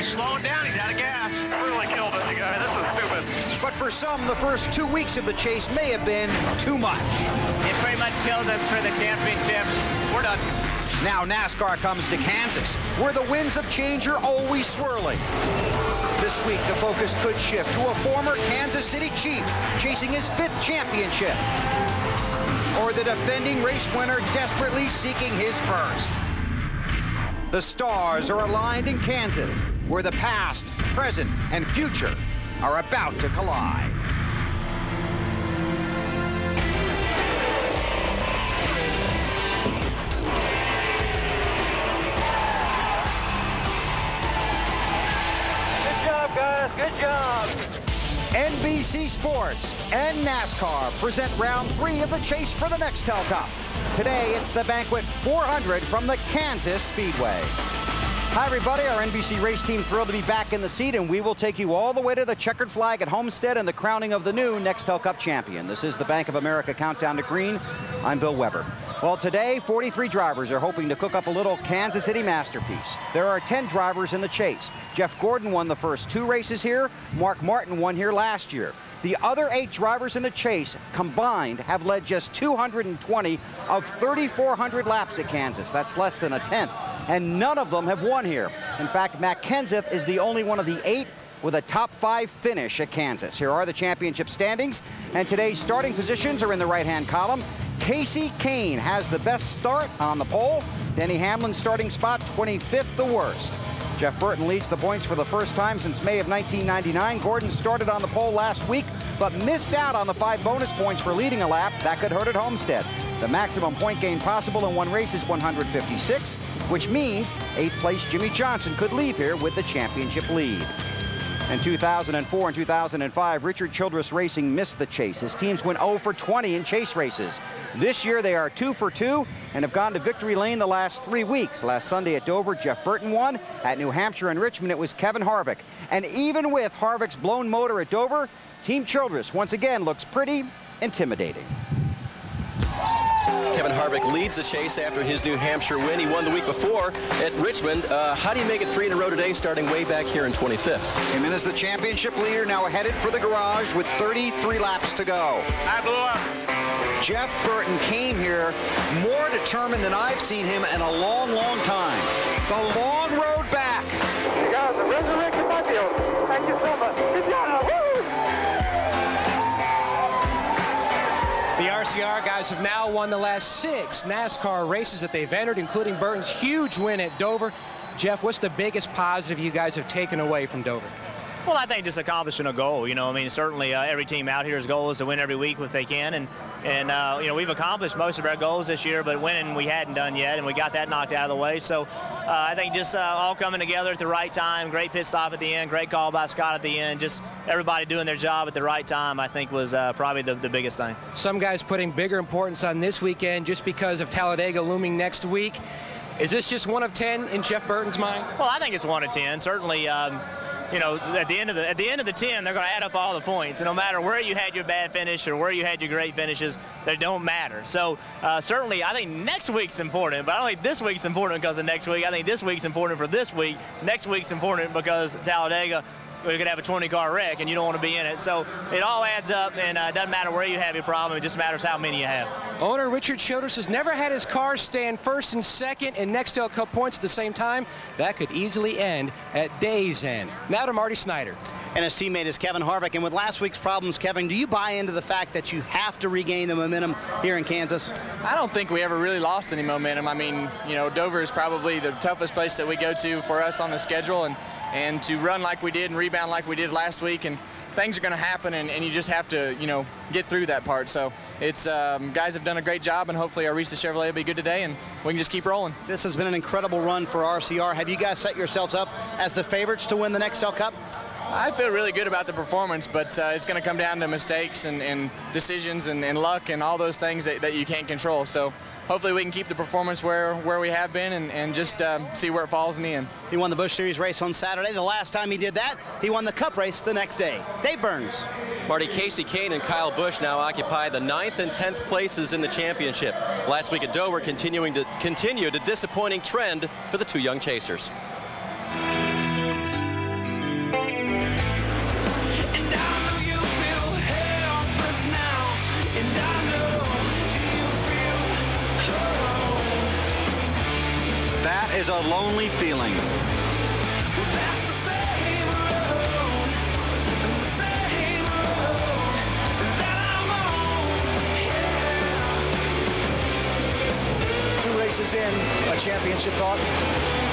slowing down. He's out of gas. Really killed this guy. This is stupid. But for some, the first 2 weeks of the chase may have been too much. It pretty much killed us for the championship. We're done. Now NASCAR comes to Kansas, where the winds of change are always swirling. This week, the focus could shift to a former Kansas City Chief chasing his 5th championship, or the defending race winner desperately seeking his first. The stars are aligned in Kansas, where the past, present, and future are about to collide. Guys, good job. NBC Sports and NASCAR present round 3 of the chase for the Nextel Cup. Today, it's the Banquet 400 from the Kansas Speedway. Hi, everybody. Our NBC race team thrilled to be back in the seat, and we will take you all the way to the checkered flag at Homestead and the crowning of the new Nextel Cup champion. This is the Bank of America Countdown to Green. I'm Bill Weber. Well, today, 43 drivers are hoping to cook up a little Kansas City masterpiece. There are 10 drivers in the chase. Jeff Gordon won the first 2 races here. Mark Martin won here last year. The other 8 drivers in the chase combined have led just 220 of 3,400 laps at Kansas. That's less than a tenth. And none of them have won here. In fact, Matt Kenseth is the only one of the 8 with a top 5 finish at Kansas. Here are the championship standings, and today's starting positions are in the right-hand column. Casey Kane has the best start on the pole. Denny Hamlin's starting spot, 25th, the worst. Jeff Burton leads the points for the first time since May of 1999. Gordon started on the pole last week, but missed out on the 5 bonus points for leading a lap. That could hurt at Homestead. The maximum point gain possible in one race is 156, which means 8th place Jimmie Johnson could leave here with the championship lead. In 2004 and 2005, Richard Childress Racing missed the chase. His teams went 0 for 20 in chase races. This year, they are 2 for 2 and have gone to victory lane the last 3 weeks. Last Sunday at Dover, Jeff Burton won. At New Hampshire and Richmond, it was Kevin Harvick. And even with Harvick's blown motor at Dover, Team Childress once again looks pretty intimidating. Kevin Harvick leads the chase after his New Hampshire win. He won the week before at Richmond. How do you make it 3 in a row today, starting way back here in 25th? Came in as the championship leader, now headed for the garage with 33 laps to go. I blew up. Jeff Burton came here more determined than I've seen him in a long, long time. The long road back. You guys have resurrected my field. Thank you so much. Good job. Woo! The RCR guys have now won the last 6 NASCAR races that they've entered, including Burton's huge win at Dover. Jeff, what's the biggest positive you guys have taken away from Dover? Well, I think just accomplishing a goal. You know, I mean, certainly every team out here's goal is to win every week if they can. And you know, we've accomplished most of our goals this year, but winning we hadn't done yet, and we got that knocked out of the way. So I think just all coming together at the right time, great pit stop at the end, great call by Scott at the end, just everybody doing their job at the right time, I think was probably the biggest thing. Some guys putting bigger importance on this weekend just because of Talladega looming next week. Is this just 1 of 10 in Jeff Burton's mind? Well, I think it's 1 of 10. Certainly, you know, at the end of the 10, they're going to add up all the points. And no matter where you had your bad finish or where you had your great finishes, they don't matter. So certainly, I think next week's important, but I don't think this week's important because of next week. I think this week's important for this week. Next week's important because Talladega, we could have a 20-car wreck, and you don't want to be in it. So it all adds up, and it doesn't matter where you have your problem. It just matters how many you have. Owner Richard Childress has never had his car stand first and second in Nextel Cup points at the same time. That could easily end at day's end. Now to Marty Snyder. And his teammate is Kevin Harvick. And with last week's problems, Kevin, do you buy into the fact that you have to regain the momentum here in Kansas? I don't think we ever really lost any momentum. I mean, you know, Dover is probably the toughest place that we go to for us on the schedule, and to run like we did and rebound like we did last week, and things are going to happen, and you just have to, you know, get through that part. So it's guys have done a great job, and hopefully our Arisa Chevrolet will be good today, and we can just keep rolling. This has been an incredible run for RCR. Have you guys set yourselves up as the favorites to win the Nextel Cup? I feel really good about the performance, but it's going to come down to mistakes and decisions and luck and all those things that you can't control. So hopefully we can keep the performance where we have been and just see where it falls in the end. He won the Busch Series race on Saturday. The last time he did that, he won the Cup race the next day. Dave Burns. Marty, Casey Kane and Kyle Busch now occupy the 9th and 10th places in the championship. Last week at Dover continued a disappointing trend for the 2 young chasers. is a lonely feeling. Two races in, a championship thought?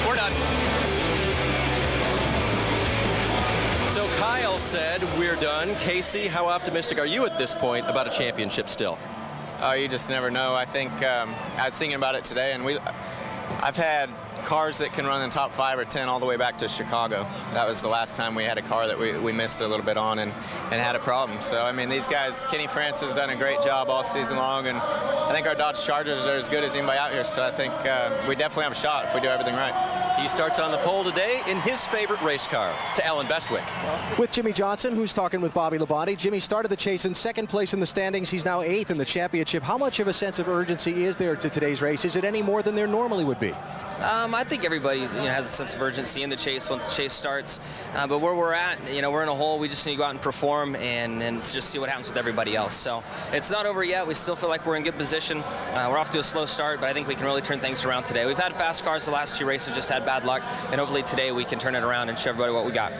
We're done. So Kyle said we're done. Casey, how optimistic are you at this point about a championship still? Oh, you just never know. I think I was thinking about it today, and I've had cars that can run in the top 5 or 10 all the way back to Chicago. That was the last time we had a car that we missed a little bit on and had a problem. So, I mean, these guys, Kenny France has done a great job all season long, and I think our Dodge Chargers are as good as anybody out here. So I think we definitely have a shot if we do everything right. He starts on the pole today in his favorite race car, to Alan Bestwick. With Jimmie Johnson, who's talking with Bobby Labonte. Jimmie started the chase in second place in the standings. He's now 8th in the championship. How much of a sense of urgency is there to today's race? Is it any more than there normally would be? I think everybody has a sense of urgency in the chase once the chase starts. But where we're at, we're in a hole. We just need to go out and perform and just see what happens with everybody else. So it's not over yet. We still feel like we're in good position. We're off to a slow start, but I think we can really turn things around today. We've had fast cars the last 2 races, just had bad luck, and hopefully today we can turn it around and show everybody what we got.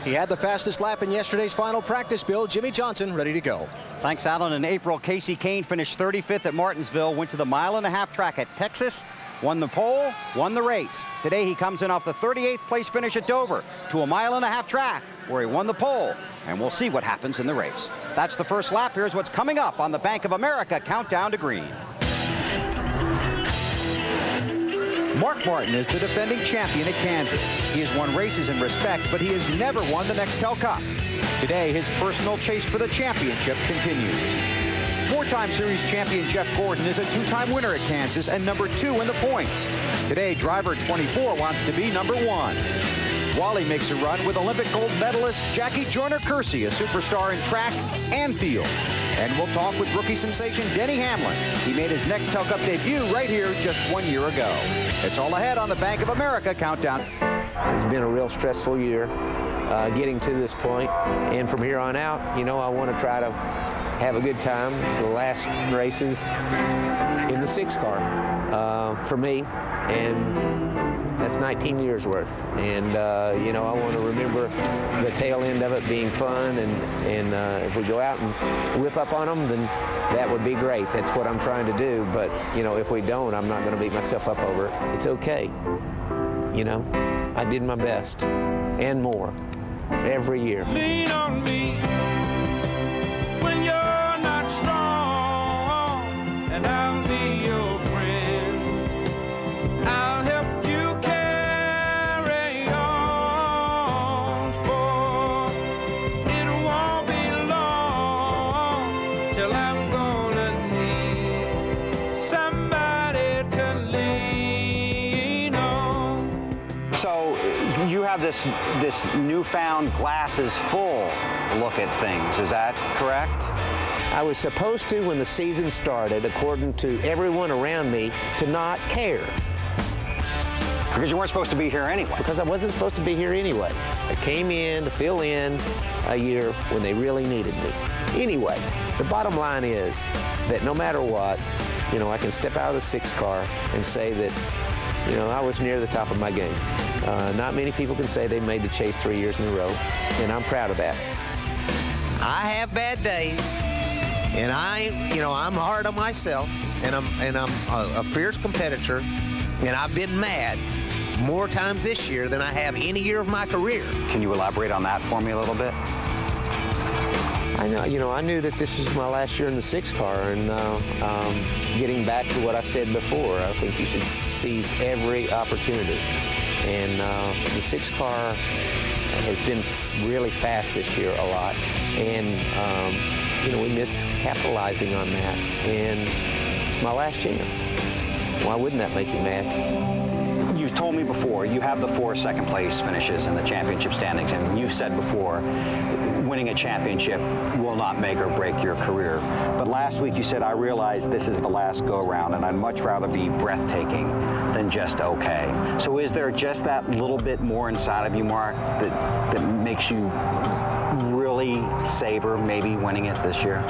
He had the fastest lap in yesterday's final practice, Bill. Jimmie Johnson ready to go. Thanks, Alan. In April, Casey Kane finished 35th at Martinsville, went to the 1.5-mile track at Texas, won the pole, won the race. Today he comes in off the 38th place finish at Dover to a 1.5-mile track where he won the pole, and we'll see what happens in the race. That's the first lap. Here's what's coming up on the Bank of America Countdown to Green. Mark Martin is the defending champion at Kansas. He has won races in respect, but he has never won the Nextel Cup. Today, his personal chase for the championship continues. 4-time series champion Jeff Gordon is a 2-time winner at Kansas and number 2 in the points. Today, driver 24 wants to be number 1. Wally makes a run with Olympic gold medalist Jackie Joyner-Kersee, a superstar in track and field. And we'll talk with rookie sensation Denny Hamlin. He made his Nextel Cup debut right here just 1 year ago. It's all ahead on the Bank of America Countdown. It's been a real stressful year getting to this point. And from here on out, I want to try to have a good time. It's the last races in the 6 car for me. And that's 19 years worth. And, I want to remember the tail end of it being fun. And if we go out and whip up on them, then that would be great. That's what I'm trying to do. But, if we don't, I'm not going to beat myself up over it. It's okay. I did my best and more every year. Lean on me when you're not strong, and I'll be your friend. I'll help you carry on, for it won't be long till I'm gonna need somebody to lean on. So you have this newfound glasses full look at things. Is that correct? I was supposed to, when the season started, according to everyone around me, to not care. Because you weren't supposed to be here anyway. Because I wasn't supposed to be here anyway. I came in to fill in a year when they really needed me. Anyway, the bottom line is that no matter what, I can step out of the 6 car and say that, I was near the top of my game. Not many people can say they made the chase 3 years in a row, and I'm proud of that. I have bad days, and I'm hard on myself, and I'm a fierce competitor, and I've been mad more times this year than I have any year of my career. Can you elaborate on that for me a little bit? I knew that this was my last year in the 6 car, and getting back to what I said before, I think you should seize every opportunity. And the 6 car has been really fast this year a lot, and we missed capitalizing on that, and it's my last chance. Why wouldn't that make you mad? You've told me before you have the 4 second-place finishes in the championship standings, and you've said before winning a championship will not make or break your career. But last week you said, I realize this is the last go-around, and I'd much rather be breathtaking than just okay. So is there just that little bit more inside of you, Mark, that makes you really savor maybe winning it this year?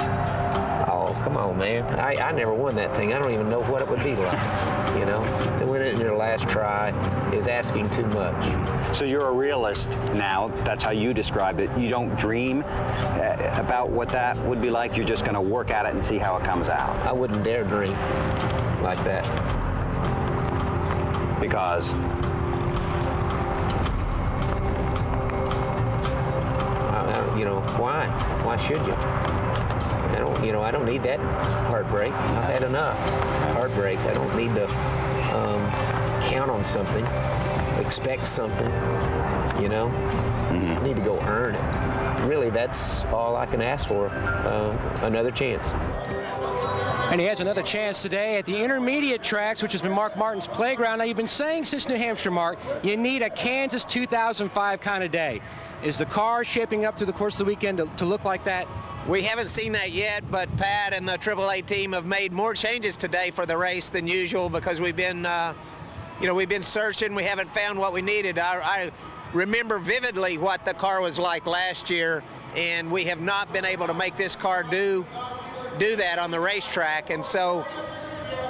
Oh, Come on, man. I never won that thing. I don't even know what it would be like, you know. To win it in your last try is asking too much. So you're a realist now. That's how you described it. You don't dream about what that would be like. You're just going to work at it and see how it comes out. I wouldn't dare dream like that. Because? You know, why? Why should you? I don't need that heartbreak. I've had enough heartbreak. I don't need to count on something, expect something, you know? I need to go earn it. Really, that's all I can ask for, another chance. And he has another chance today at the intermediate tracks, which has been Mark Martin's playground. Now, you've been saying since New Hampshire, Mark, you need a Kansas 2005 kind of day. Is the car shaping up through the course of the weekend to look like that? We haven't seen that yet, but Pat and the AAA team have made more changes today for the race than usual because we've been, we've been searching. We haven't found what we needed. I remember vividly what the car was like last year, and we have not been able to make this car do that on the racetrack. And so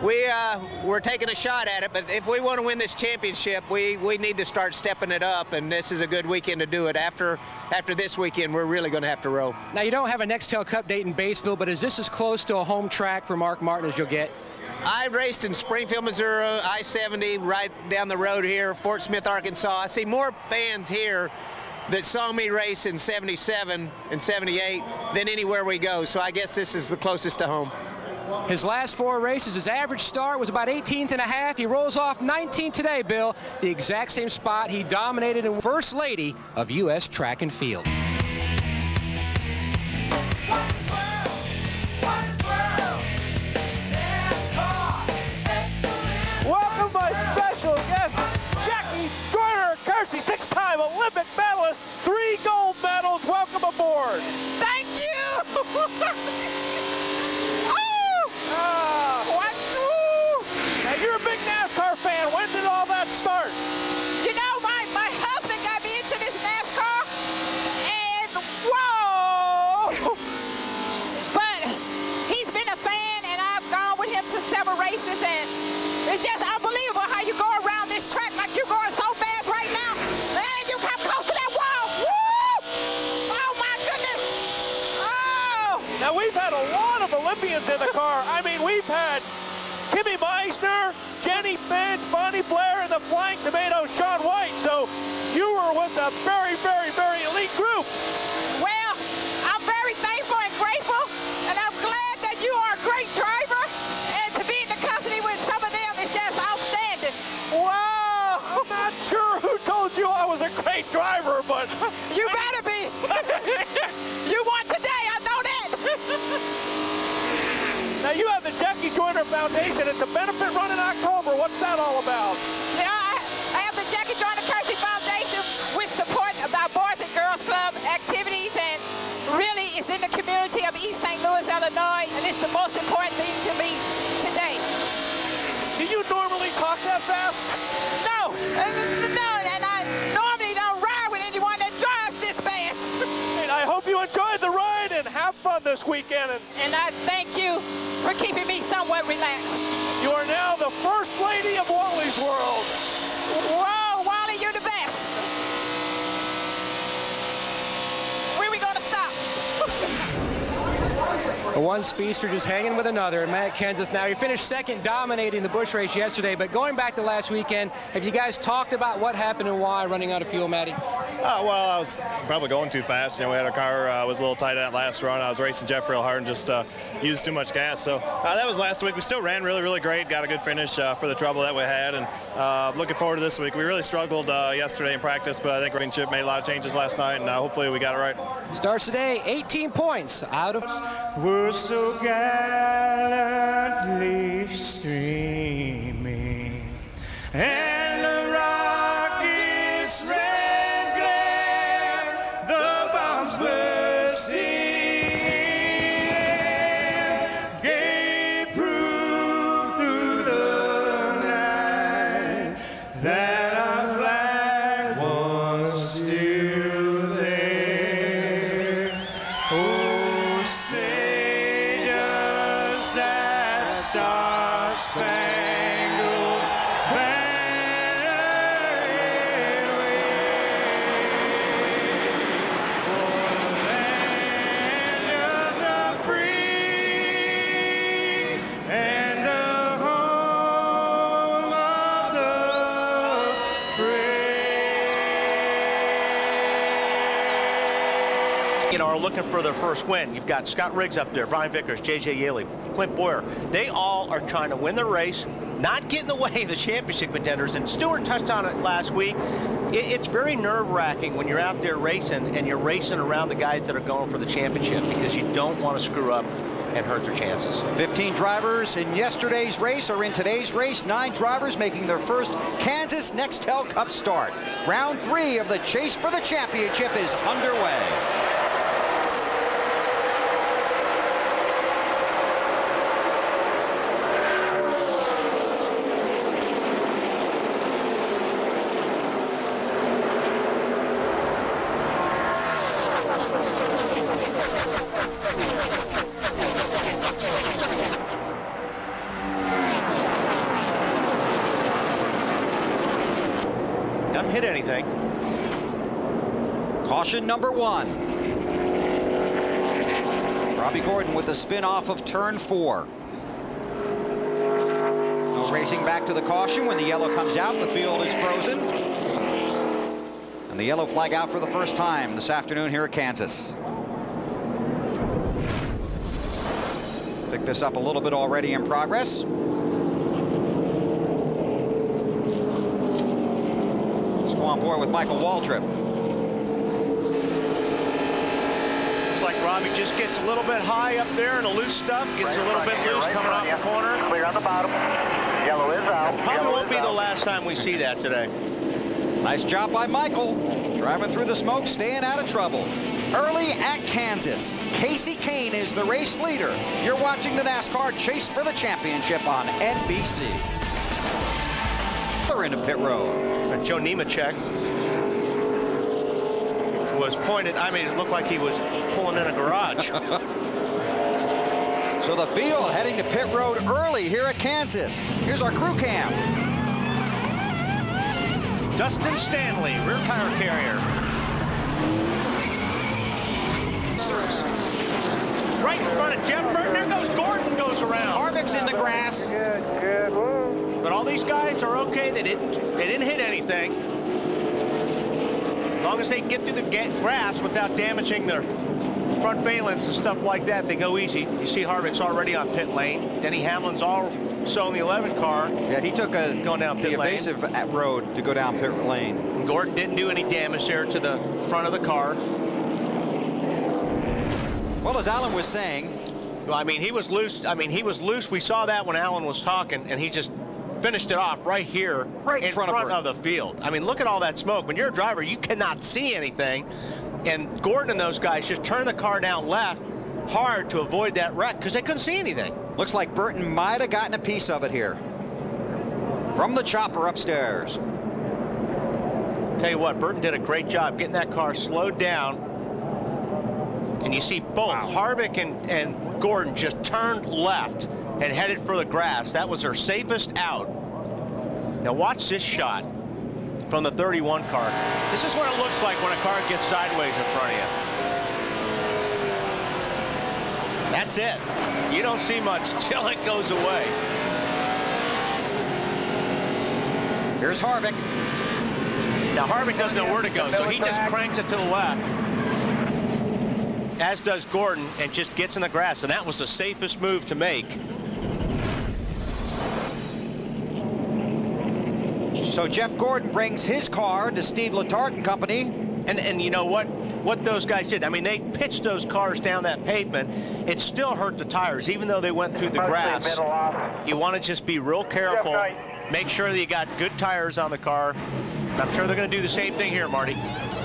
we're taking a shot at it, but if we want to win this championship, we need to start stepping it up, and this is a good weekend to do it. After this weekend, we're really going to have to row. Now, you don't have a Nextel Cup date in Batesville, but is this as close to a home track for Mark Martin as you'll get? I raced in Springfield, Missouri, I-70 right down the road here, Fort Smith, Arkansas. I see more fans here that saw me race in 77 and 78 than anywhere we go, so I guess this is the closest to home. His last 4 races, his average start was about 18th and a half. He rolls off 19th today, Bill. The exact same spot he dominated in First Lady of U.S. Track and Field. Welcome my special guest, Jackie Joyner-Kersee, 6-time Olympic medalist, 3 gold medals. Welcome aboard. Thank you. Now you're a big NASCAR fan. When did all that start? You know, my husband got me into this NASCAR, and whoa! But he's been a fan, and I've gone with him to several races, and it's just unbelievable how you go around this track like you're going so fast right now, and you come close to that wall. Woo! Oh my goodness! Oh! Now we've had a lot of Olympians in the car. I mean, we've had Kimmy Meisner, Jenny Finch, Bonnie Blair, and the Flying Tomato, Shaun White. So you were with a very, very, very elite group. Well, I'm very thankful and grateful, and I'm glad that you are a great driver, and to be in the company with some of them is just outstanding. Whoa! I'm not sure who told you I was a great driver, but... You gotta be! You won today, I know that! Now you have the Jackie Joyner Foundation. It's a benefit run in October. What's that all about? You know, I have the Jackie Joyner-Kersee Foundation, which supports about Boys and Girls Club activities, and really is in the community of East St. Louis, Illinois, and it's the most important thing to me today. Do you normally talk that fast? No, and I normally don't ride with anyone that drives this fast. And I hope you enjoyed the ride and have fun this weekend. And I thank you for keeping me somewhat relaxed. You are now the First Lady of Wally's World. Whoa, Wally, you're the best. Where are we going to stop? One speedster just hanging with another. Matt Kenseth now, he finished second, dominating the Busch race yesterday, but going back to last weekend, have you guys talked about what happened and why running out of fuel, Matty? Well, I was probably going too fast. You know, we had our car was a little tight at that last run. I was racing Jeff real hard and just used too much gas. So that was last week. We still ran really, really great. Got a good finish for the trouble that we had, and looking forward to this week. We really struggled yesterday in practice, but I think Ring Chip made a lot of changes last night, and hopefully we got it right. Starts today, 18 points out of... We're so gallantly streaming, and the rockets red glare, the bombs bursting in, gave proof through the night that our flag was still there. Oh, say are looking for their first win. You've got Scott Riggs up there, Brian Vickers, J.J. Yaley, Clint Boyer. They all are trying to win the race, not get in the way of the championship contenders. And Stewart touched on it last week. It's very nerve-wracking when you're out there racing and you're racing around the guys that are going for the championship, because you don't want to screw up and hurt their chances. 15 drivers in yesterday's race are in today's race. 9 drivers making their first Kansas Nextel Cup start. Round 3 of the chase for the championship is underway. Doesn't hit anything. Caution number 1. Robbie Gordon with the spin off of turn 4. No racing back to the caution when the yellow comes out. The field is frozen. And the yellow flag out for the first time this afternoon here at Kansas. Pick this up a little bit already in progress. On board with Michael Waltrip. Looks like Robbie just gets a little bit high up there in the loose stuff, gets a little bit loose coming off the corner. Clear on the bottom. Yellow is out. Probably won't be the last time we see that today. Nice job by Michael. Driving through the smoke, staying out of trouble. Early at Kansas, Casey Kane is the race leader. You're watching the NASCAR Chase for the Championship on NBC. They're into pit road. Joe Nemechek was pointed. I mean, it looked like he was pulling in a garage. So the field heading to pit road early here at Kansas. Here's our crew cam. Dustin Stanley, rear tire carrier. Right in front of Jeff Burton. There goes Gordon, goes around. Harvick's in the grass. Good. But all these guys are okay. They didn't hit anything. As long as they get through the grass without damaging their front valence and stuff like that, they go easy. You see Harvick's already on pit lane. Denny Hamlin's also in the 11 car. Yeah, he took going down the evasive road to go down pit lane. And Gordon didn't do any damage there to the front of the car. Well, as Alan was saying, well, I mean, he was loose. We saw that when Alan was talking, and he just finished it off right here, right in front of the field. I mean, look at all that smoke. When you're a driver, you cannot see anything. And Gordon and those guys just turned the car down left hard to avoid that wreck because they couldn't see anything. Looks like Burton might have gotten a piece of it here from the chopper upstairs. Tell you what, Burton did a great job getting that car slowed down. And you see both Harvick and Gordon just turned left and headed for the grass. That was their safest out. Now watch this shot from the 31 car. This is what it looks like when a car gets sideways in front of you. That's it. You don't see much till it goes away. Here's Harvick. Now Harvick doesn't know where to go, so he just cranks it to the left, as does Gordon, and just gets in the grass. And that was the safest move to make. So Jeff Gordon brings his car to Steve Letarte and company. And you know what those guys did? I mean, they pitched those cars down that pavement. It still hurt the tires, even though they went through the grass. You want to just be real careful. Make sure that you got good tires on the car. And I'm sure they're going to do the same thing here, Marty.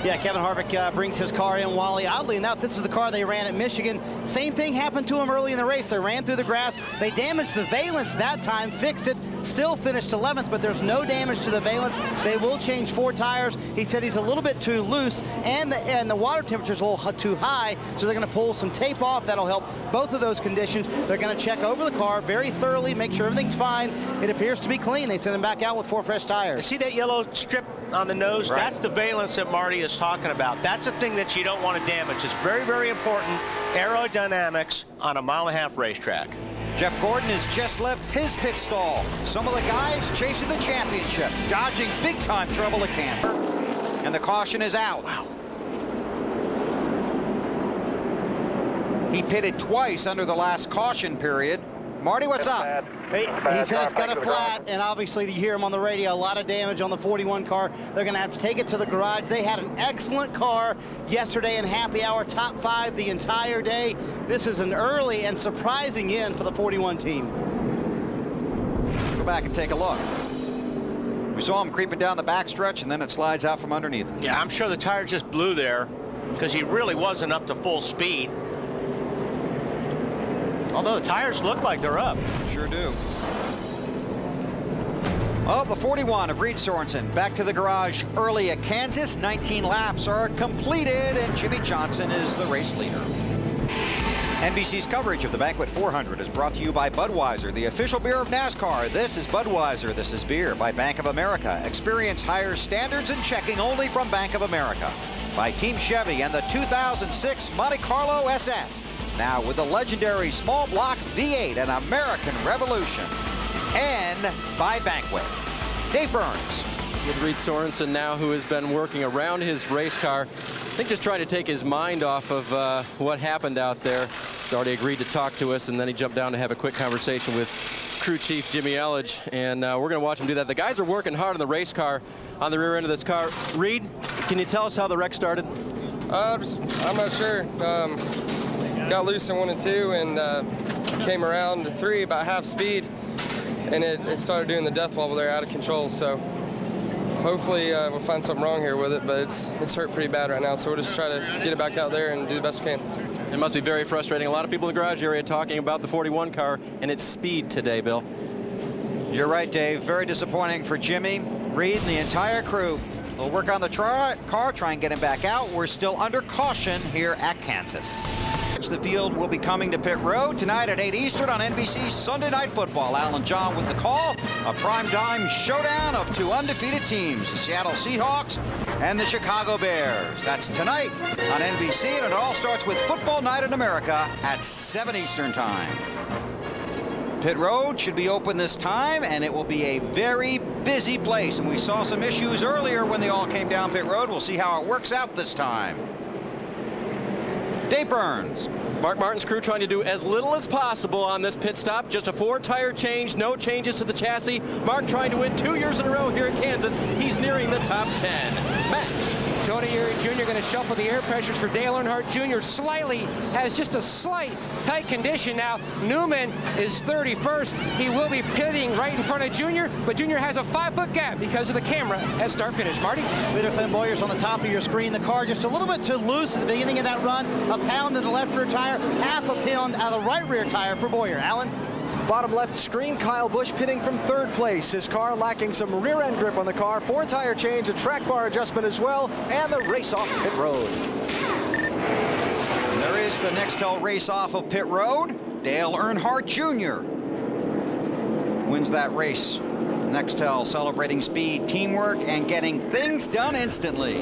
Yeah, Kevin Harvick brings his car in, Wally. Oddly enough, this is the car they ran at Michigan. Same thing happened to him early in the race. They ran through the grass. They damaged the valence that time, fixed it, still finished 11th, but there's no damage to the valence. They will change 4 tires. He said he's a little bit too loose, and the water temperature's a little too high, so they're going to pull some tape off. That'll help both of those conditions. They're going to check over the car very thoroughly, make sure everything's fine. It appears to be clean. They send him back out with 4 fresh tires. You see that yellow strip on the nose? Right. That's the valence that Marty is talking about. That's the thing that you don't want to damage. It's very, very important aerodynamics on a 1.5-mile racetrack. Jeff Gordon has just left his pit stall. Some of the guys chasing the championship, dodging big-time trouble at Kansas. And the caution is out. Wow. He pitted twice under the last caution period. Marty, what's up? He said it's got a flat, and obviously you hear him on the radio, a lot of damage on the 41 car. They're going to have to take it to the garage. They had an excellent car yesterday in happy hour, top 5 the entire day. This is an early and surprising end for the 41 team. Go back and take a look. We saw him creeping down the backstretch, and then it slides out from underneath. Yeah, I'm sure the tire just blew there because he really wasn't up to full speed. Although the tires look like they're up. Sure do. Well, the 41 of Reed Sorensen back to the garage early at Kansas. 19 laps are completed, and Jimmie Johnson is the race leader. NBC's coverage of the Banquet 400 is brought to you by Budweiser, the official beer of NASCAR. This is Budweiser. This is beer. By Bank of America. Experience higher standards in checking only from Bank of America. By Team Chevy and the 2006 Monte Carlo SS. Now with the legendary small block V8 and American Revolution. And by Banquet. Dave Burns. With Reed Sorensen now, who has been working around his race car. I think just trying to take his mind off of what happened out there. He's already agreed to talk to us, and then he jumped down to have a quick conversation with crew chief Jimmie Elledge, and we're going to watch him do that. The guys are working hard on the race car, on the rear end of this car. Reed, can you tell us how the wreck started? I'm not sure. Got loose in 1 and 2 and came around to 3 about half speed, and it started doing the death wobble there, out of control. So hopefully we'll find something wrong here with it, but it's hurt pretty bad right now. So we'll just try to get it back out there and do the best we can. It must be very frustrating. A lot of people in the garage area talking about the 41 car and its speed today, Bill. You're right, Dave. Very disappointing for Jimmie, Reed, and the entire crew. They'll work on the car, try and get him back out. We're still under caution here at Kansas. The field will be coming to pit road tonight at 8 Eastern on NBC's Sunday Night Football. Alan John with the call. A primetime showdown of 2 undefeated teams, the Seattle Seahawks and the Chicago Bears. That's tonight on NBC, and it all starts with Football Night in America at 7 Eastern time. Pit road should be open this time, and it will be a very busy place. And we saw some issues earlier when they all came down pit road. We'll see how it works out this time. Dave Burns. Mark Martin's crew trying to do as little as possible on this pit stop. Just a 4-tire change, no changes to the chassis. Mark trying to win 2 years in a row here at Kansas. He's nearing the top 10. Matt. Tony Erie Jr. going to shuffle the air pressures for Dale Earnhardt Jr. Slightly, has just a slight tight condition now. Newman is 31st. He will be pitting right in front of Jr., but Jr. has a 5-foot gap because of the camera at start-finish. Marty? Leader Clint Boyer's on the top of your screen. The car just a little bit too loose at the beginning of that run. A pound in the left rear tire, half a pound out of the right rear tire for Boyer. Alan? Bottom left screen, Kyle Busch pitting from 3rd place. His car lacking some rear end grip on the car. 4-tire change, a track bar adjustment as well, and the race off pit road. And there is the Nextel race off of pit road. Dale Earnhardt Jr. wins that race. Nextel celebrating speed, teamwork, and getting things done instantly.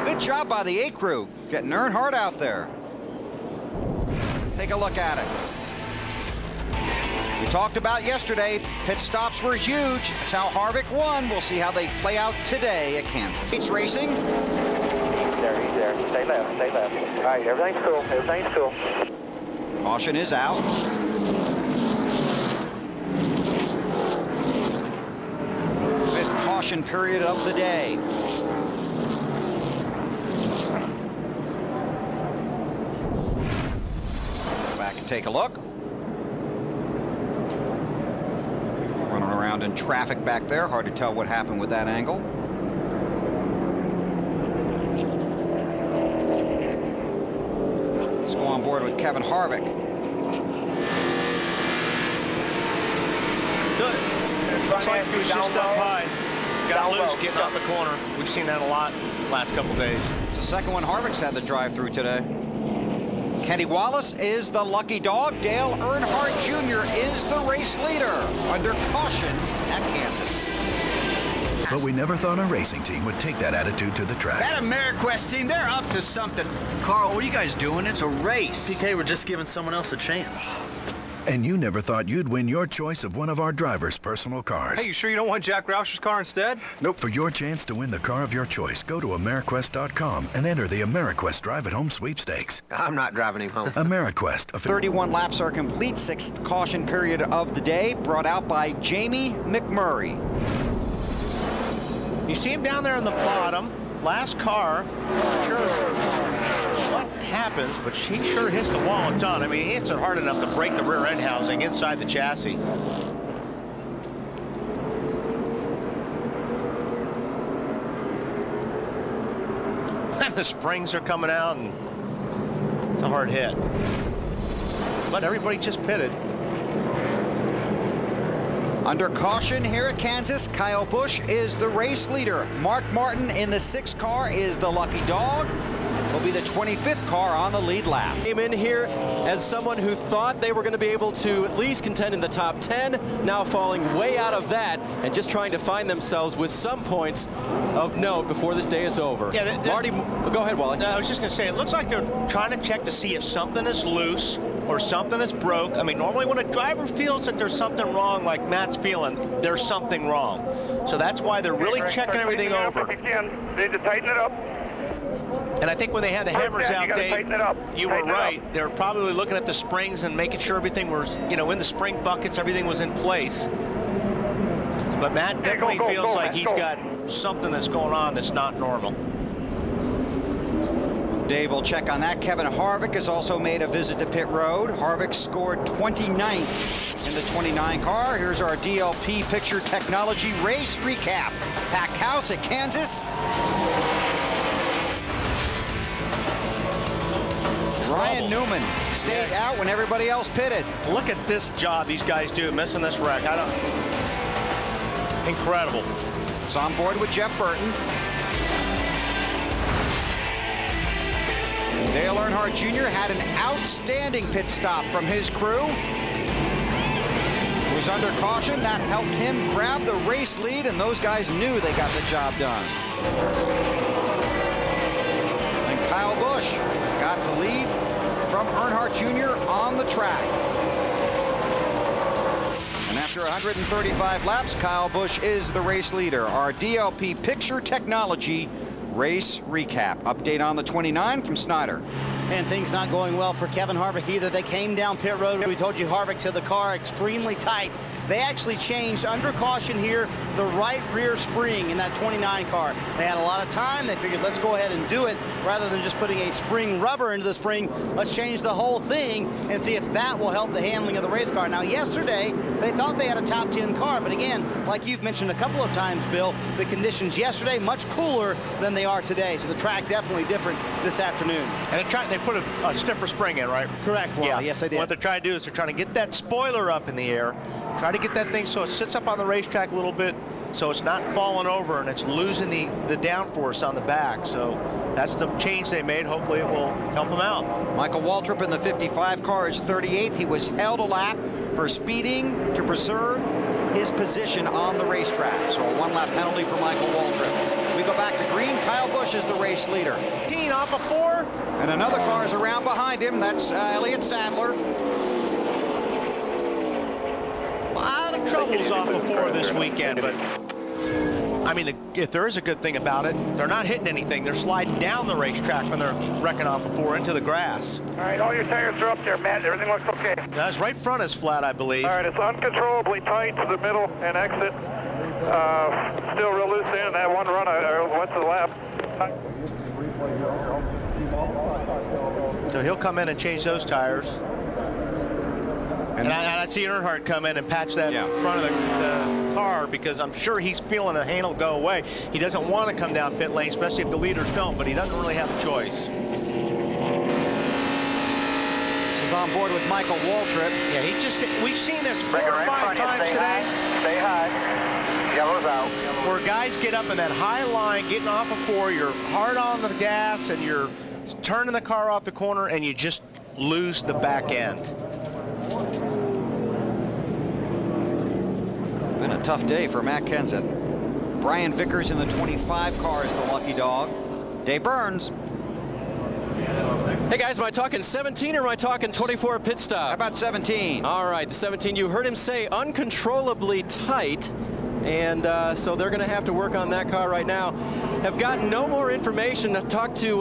Good job by the A crew, getting Earnhardt out there. Take a look at it. We talked about yesterday, pit stops were huge. That's how Harvick won. We'll see how they play out today at Kansas. It's racing. He's there. Stay left, stay left. All right, everything's cool, everything's cool. Caution is out. Fifth caution period of the day. Go back and take a look. Running around in traffic back there. Hard to tell what happened with that angle. Let's go on board with Kevin Harvick. So it looks like he was just up high. Got loose getting off the corner. We've seen that a lot last couple days. It's the second one Harvick's had the drive-through today. Kenny Wallace is the lucky dog. Dale Earnhardt Jr. is the race leader under caution at Kansas. But we never thought a racing team would take that attitude to the track. That AmeriQuest team, they're up to something. Carl, what are you guys doing? It's a race. PK, we're just giving someone else a chance. And you never thought you'd win your choice of one of our drivers' personal cars. Hey, you sure you don't want Jack Roush's car instead? Nope. For your chance to win the car of your choice, go to AmeriQuest.com and enter the AmeriQuest Drive at Home sweepstakes. I'm not driving him home. AmeriQuest. 31 laps are complete. 6th caution period of the day, brought out by Jamie McMurray. You see him down there in the bottom. Last car. Sure what happens, but he sure hits the wall a ton. I mean, he hits it hard enough to break the rear end housing inside the chassis. And the springs are coming out, and it's a hard hit. But everybody just pitted. Under caution here at Kansas, Kyle Busch is the race leader. Mark Martin in the 6th car is the lucky dog. Will be the 25th car on the lead lap. Came in here as someone who thought they were going to be able to at least contend in the top 10, now falling way out of that and just trying to find themselves with some points of note before this day is over. Yeah, Marty, go ahead, Wally. I was just going to say, it looks like they're trying to check to see if something is loose or something is broke. I mean, normally when a driver feels that there's something wrong, like Matt's feeling, there's something wrong. So that's why they're really checking everything over. Need to tighten it up. And I think when they had the hammers out, Dave, you were right. They're probably looking at the springs and making sure everything was, you know, in the spring buckets, everything was in place. But Matt definitely feels like he's got something that's going on that's not normal. Dave will check on that. Kevin Harvick has also made a visit to pit road. Harvick scored 29th in the 29 car. Here's our DLP picture technology race recap. Packed house at Kansas. Ryan Newman stayed out when everybody else pitted. Look at this job these guys do, missing this wreck. Incredible. It's on board with Jeff Burton. Dale Earnhardt Jr. had an outstanding pit stop from his crew. He was under caution. That helped him grab the race lead, and those guys knew they got the job done. And Kyle Busch got the lead from Earnhardt Jr. on the track. And after 135 laps, Kyle Busch is the race leader. Our DLP picture technology race recap. Update on the 29 from Snyder. And things not going well for Kevin Harvick either. They came down pit road. We told you Harvick to the car extremely tight. They actually changed under caution here the right rear spring in that 29 car. They had a lot of time. They figured, let's go ahead and do it rather than just putting a spring rubber into the spring. Let's change the whole thing and see if that will help the handling of the race car. Now, yesterday, they thought they had a top 10 car, but again, like you've mentioned a couple of times, Bill, the conditions yesterday much cooler than they are today. So the track definitely different this afternoon. And they put a stiffer spring in, right? Correct. Well, yeah. Yes, they did. What they're trying to do is they're trying to get that spoiler up in the air, try to get that thing so it sits up on the racetrack a little bit, so it's not falling over and it's losing the downforce on the back. So that's the change they made. Hopefully it will help them out. Michael Waltrip in the 55 car is 38th. He was held a lap for speeding to preserve his position on the racetrack. So a 1-lap penalty for Michael Waltrip. We go back to green. Kyle Busch is the race leader. 15 off of 4. And another car is around behind him. That's Elliott Sadler. A lot of troubles off of 4 this weekend, but I mean, if there is a good thing about it, they're not hitting anything. They're sliding down the racetrack when they're wrecking off of 4 into the grass. All right, all your tires are up there, Matt. Everything looks okay. That's right front is flat, I believe. All right, it's uncontrollably tight to the middle and exit. Still real loose in that one run. I went to the lap. So he'll come in and change those tires. And I see Earnhardt come in and patch that front of the car, because I'm sure he's feeling the handle go away. He doesn't want to come down pit lane, especially if the leaders don't, but he doesn't really have a choice. This is on board with Michael Waltrip. Yeah, we've seen this 4 or 5 times today. Stay high. Yellow's out. Where guys get up in that high line, getting off of 4, you're hard on the gas and you're turning the car off the corner and you just lose the back end. Been a tough day for Matt Kenseth. Brian Vickers in the 25 car is the lucky dog. Dave Burns. Hey guys, am I talking 17 or am I talking 24 pit stop? How about 17? All right, the 17, you heard him say uncontrollably tight. And so they're going to have to work on that car right now. Have gotten no more information. I talked to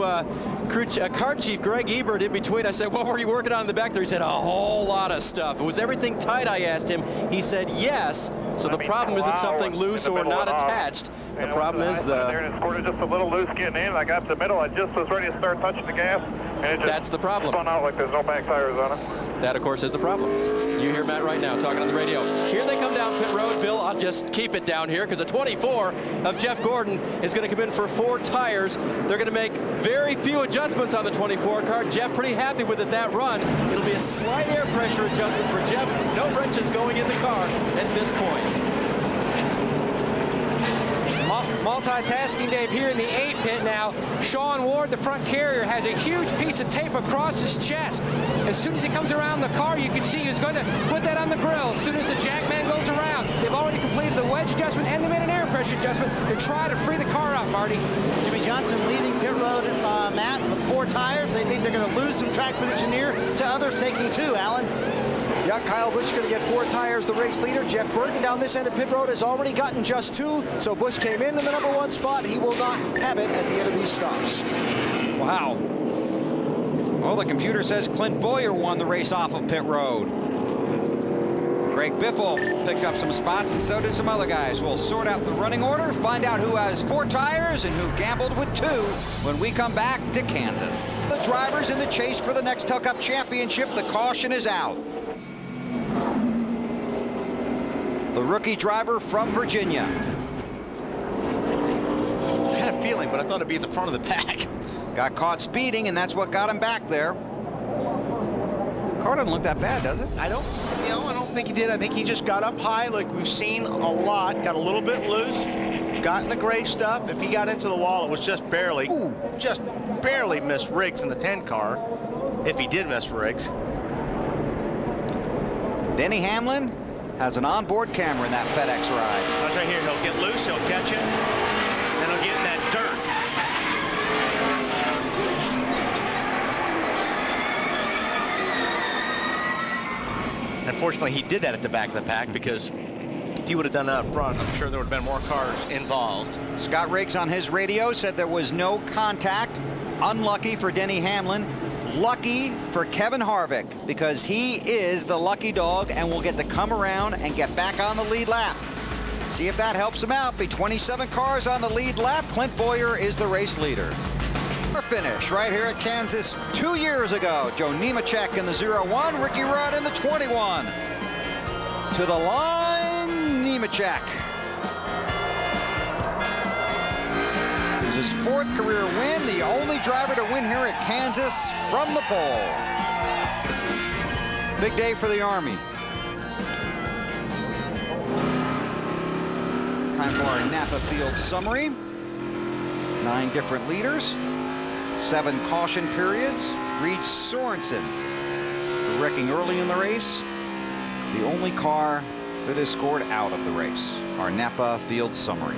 car chief Greg Ebert in between. I said, what were you working on in the back there? He said, a whole lot of stuff. Was everything tight, I asked him. He said, yes. So the problem isn't something loose or not attached. The problem is It squirted just a little loose getting in. I got to the middle. I just was ready to start touching the gas. And it just That's the problem. Spun out like there's no back tires on it. That, of course, is the problem. You hear Matt right now talking on the radio. Here they come down pit road, Bill. I'll just keep it down here because the 24 of Jeff Gordon is going to come in for 4 tires. They're going to make very few adjustments on the 24 car. Jeff pretty happy with it that run. It'll be a slight air pressure adjustment for Jeff. No wrenches going in the car at this point. Multitasking Dave here in the 8 pit now. Sean Ward, the front carrier, has a huge piece of tape across his chest. As soon as he comes around the car, you can see he's going to put that on the grill. As soon as the jackman goes around, they've already completed the wedge adjustment and they made an air pressure adjustment to try to free the car up, Marty. Jimmie Johnson leading pit road, Matt, with 4 tires. They think they're going to lose some track position here to others taking 2, Alan. Yeah, Kyle Busch is going to get 4 tires, the race leader. Jeff Burton down this end of pit road has already gotten just 2. So Busch came in the number 1 spot. He will not have it at the end of these stops. Wow. Well, the computer says Clint Bowyer won the race off of pit road. Greg Biffle picked up some spots, and so did some other guys. We'll sort out the running order, find out who has 4 tires and who gambled with 2 when we come back to Kansas. The drivers in the chase for the Nextel Cup Championship, the caution is out. The rookie driver from Virginia. I had a feeling, but I thought it'd be at the front of the pack. Got caught speeding, and that's what got him back there. Car doesn't look that bad, does it? I don't think he did. I think he just got up high, like we've seen a lot. Got a little bit loose. Got in the gray stuff. If he got into the wall, it was just barely missed Riggs in the 10 car. If he did miss Riggs. Denny Hamlin has an onboard camera in that FedEx ride. Look right here. He'll get loose. He'll catch it. And he'll get in that dirt. Unfortunately, he did that at the back of the pack because if he would have done that up front, I'm sure there would have been more cars involved. Scott Riggs on his radio said there was no contact. Unlucky for Denny Hamlin. Lucky for Kevin Harvick because he is the lucky dog and will get to come around and get back on the lead lap. See if that helps him out. Be 27 cars on the lead lap. Clint Bowyer is the race leader. Our finish right here at Kansas 2 years ago. Joe Nemechek in the 01, Ricky Rudd in the 21. To the line, Nemechek. His 4th career win, the only driver to win here at Kansas from the pole. Big day for the Army. Time for our Napa Field summary. 9 different leaders, 7 caution periods. Reed Sorensen wrecking early in the race. The only car that is scored out of the race. Our Napa Field summary.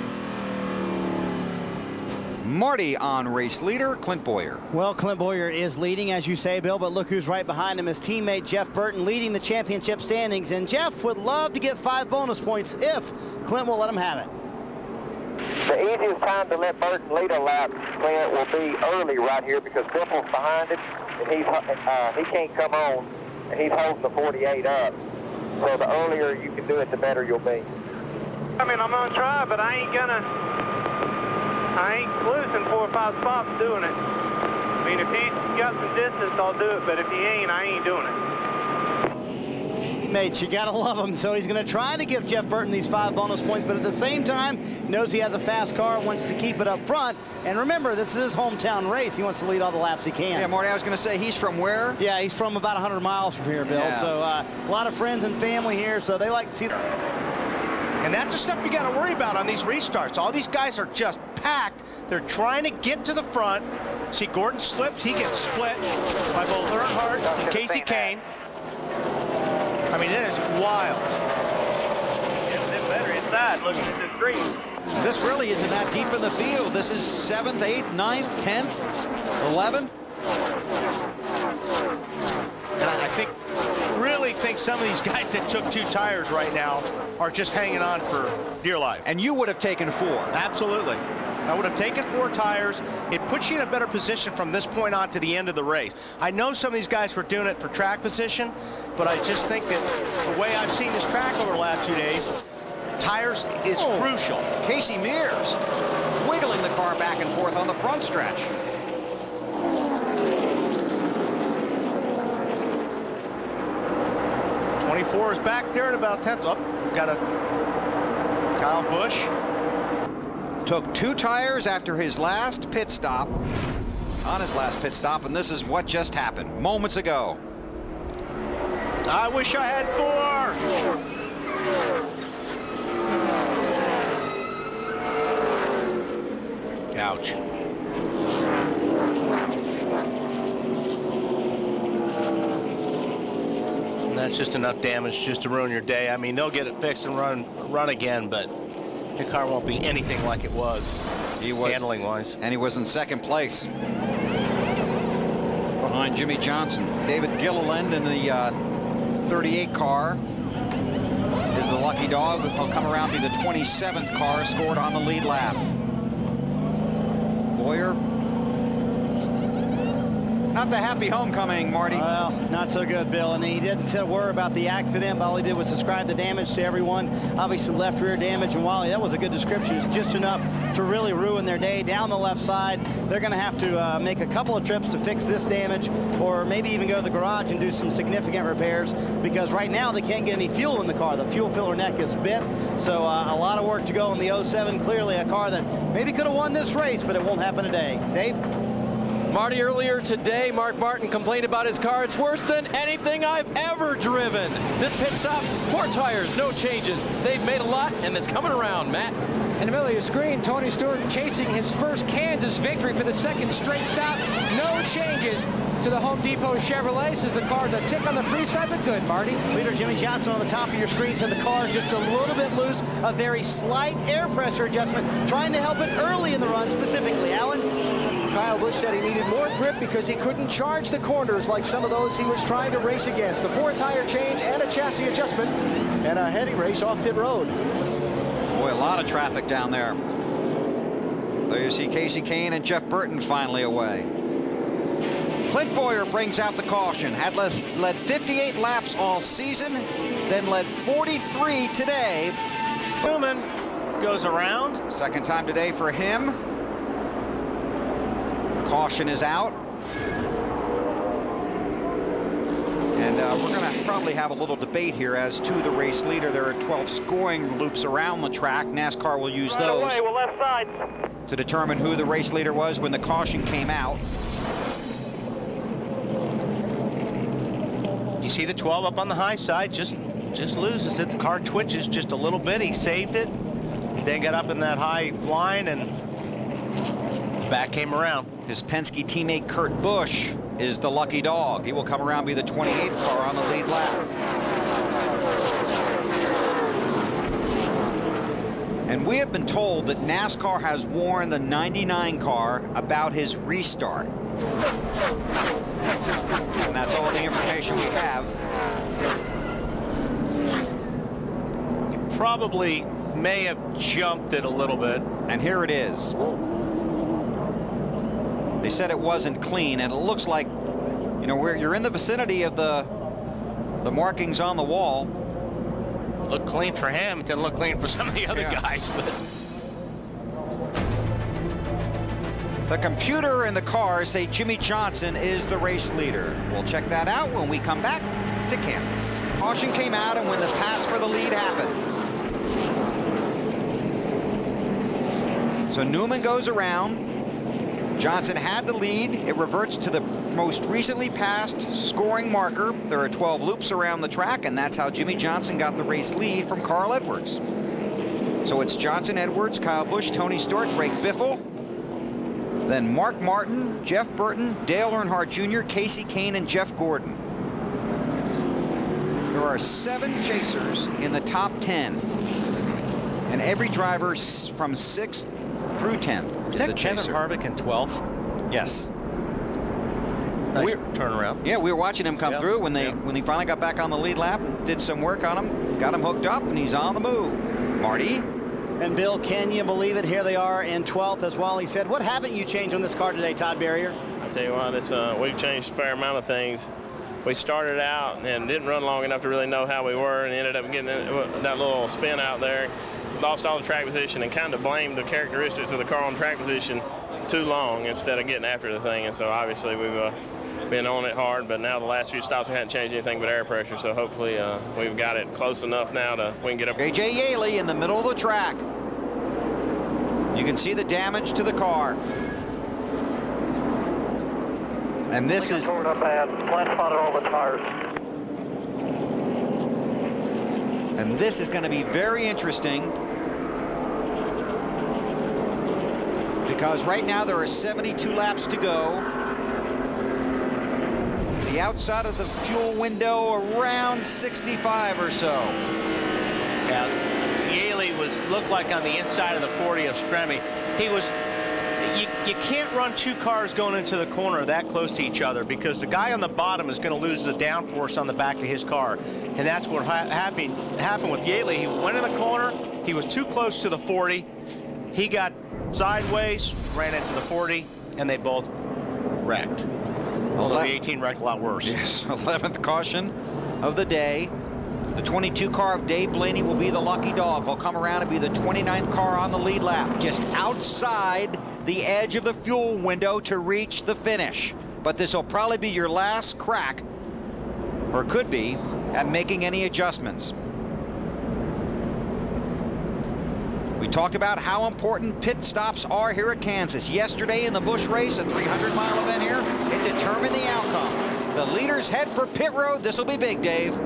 Marty on race leader, Clint Bowyer. Well, Clint Bowyer is leading, as you say, Bill, but look who's right behind him. His teammate Jeff Burton leading the championship standings, and Jeff would love to get 5 bonus points if Clint will let him have it. The easiest time to let Burton lead a lap, Clint, will be early right here because Biffle's behind him, and he can't come on, and he's holding the 48 up. So the earlier you can do it, the better you'll be. I mean, I'm going to try, but I ain't losing 4 or 5 spots doing it. I mean, if he's got some distance, I'll do it, but if he ain't, I ain't doing it. Teammates, you gotta love him. So he's gonna try to give Jeff Burton these 5 bonus points, but at the same time, knows he has a fast car, wants to keep it up front. And remember, this is his hometown race. He wants to lead all the laps he can. Yeah, Marty, I was gonna say, he's from where? Yeah, he's from about 100 miles from here, Bill. Yeah. So a lot of friends and family here, so they like to see that. And that's the stuff you got to worry about on these restarts. All these guys are just packed. They're trying to get to the front. See, Gordon slips. He gets split by both Earnhardt and Casey Kane. I mean, it is wild. It's better inside. Look at this green. This really isn't that deep in the field. This is 7th, 8th, 9th, 10th, 11th. And I really think some of these guys that took 2 tires right now are just hanging on for dear life. And you would have taken 4. Absolutely. I would have taken 4 tires. It puts you in a better position from this point on to the end of the race. I know some of these guys were doing it for track position, but I just think that the way I've seen this track over the last 2 days, tires is crucial. Casey Mears wiggling the car back and forth on the front stretch. '24 is back there at about 10th. Oh, we've got a Kyle Busch. Took 2 tires after his last pit stop, and this is what just happened moments ago. I wish I had 4. Ouch. And that's just enough damage just to ruin your day. I mean, they'll get it fixed and run again, but your car won't be anything like it was, handling wise. And he was in 2nd place behind Jimmie Johnson. David Gilliland in the 38 car is the lucky dog. He'll come around to the 27th car, scored on the lead lap. Boyer, not the happy homecoming, Marty. Well, not so good, Bill. And he didn't say a word about the accident. All he did was describe the damage to everyone. Obviously, left rear damage. And Wally, that was a good description. It's just enough to really ruin their day. Down the left side, they're going to have to make a couple of trips to fix this damage, or maybe even go to the garage and do some significant repairs, because right now they can't get any fuel in the car. The fuel filler neck is bent. So a lot of work to go in the 07. Clearly a car that maybe could have won this race, but it won't happen today. Dave? Marty, earlier today, Mark Martin complained about his car. It's worse than anything I've ever driven. This pit stop, 4 tires, no changes. They've made a lot, and it's coming around, Matt. In the middle of your screen, Tony Stewart chasing his first Kansas victory for the 2nd straight stop. No changes to the Home Depot Chevrolet, says the car's a tick on the free side, but good, Marty. Leader Jimmie Johnson on the top of your screen said the car is just a little bit loose, a very slight air pressure adjustment, trying to help it early in the run specifically. Alan? Kyle Busch said he needed more grip because he couldn't charge the corners like some of those he was trying to race against. A 4-tire change and a chassis adjustment and a heavy race off pit road. Boy, a lot of traffic down there. There you see Casey Kane and Jeff Burton finally away. Clint Bowyer brings out the caution. Had led 58 laps all season, then led 43 today. Newman goes around. 2nd time today for him. Caution is out. And we're going to probably have a little debate here as to the race leader. There are 12 scoring loops around the track. NASCAR will use those left side to determine who the race leader was when the caution came out. You see the 12 up on the high side, just loses it. The car twitches just a little bit. He saved it, then got up in that high line, and the back came around. His Penske teammate Kurt Busch is the lucky dog. He will come around, be the 28th car on the lead lap. And we have been told that NASCAR has warned the 99 car about his restart. And that's all the information we have. He probably may have jumped it a little bit. And here it is. They said it wasn't clean, and it looks like, you know, where you're in the vicinity of the markings on the wall. Looked clean for him. It didn't look clean for some of the other guys. But the computer and the car say Jimmie Johnson is the race leader. We'll check that out when we come back to Kansas. Caution came out, and when the pass for the lead happened. So Newman goes around. Johnson had the lead. It reverts to the most recently passed scoring marker. There are 12 loops around the track, and that's how Jimmie Johnson got the race lead from Carl Edwards. So it's Johnson, Edwards, Kyle Busch, Tony Stewart, Greg Biffle, then Mark Martin, Jeff Burton, Dale Earnhardt Jr., Casey Kane, and Jeff Gordon. There are 7 chasers in the top 10, and every driver from 6th through 10th. Is that Kevin Harvick in 12th? Yes. Nice turnaround. Yeah, we were watching him come through when he finally got back on the lead lap and did some work on him, got him hooked up, and he's on the move. Marty? And Bill, can you believe it? Here they are in 12th, as Wally said. What haven't you changed on this car today, Todd Barrier? I tell you what, we've changed a fair amount of things. We started out and didn't run long enough to really know how we were, and ended up getting that little spin out there. Lost all the track position and kind of blamed the characteristics of the car on track position too long instead of getting after the thing. And so obviously we've been on it hard, but now the last few stops we hadn't changed anything but air pressure. So hopefully we've got it close enough now to we can get up. A.J. Yaley in the middle of the track. You can see the damage to the car. And this is torn up bad. Flat spotted all the tires. And this is going to be very interesting, because right now there are 72 laps to go. The outside of the fuel window around 65 or so. Yeah, Yaley looked like on the inside of the 40 of Stremme. He was. You can't run two cars going into the corner that close to each other, because the guy on the bottom is going to lose the downforce on the back of his car. And that's what happened with Yaley. He went in the corner. He was too close to the 40. He got sideways, ran into the 40, and they both wrecked. Although the 18 wrecked a lot worse. Yes, 11th caution of the day. The 22 car of Dave Blaney will be the lucky dog. He'll come around and be the 29th car on the lead lap, just outside the edge of the fuel window to reach the finish. But this will probably be your last crack, or could be, at making any adjustments. We talked about how important pit stops are here at Kansas. Yesterday in the Busch race, a 300-mile event here, it determined the outcome. The leaders head for pit road. This will be big, Dave.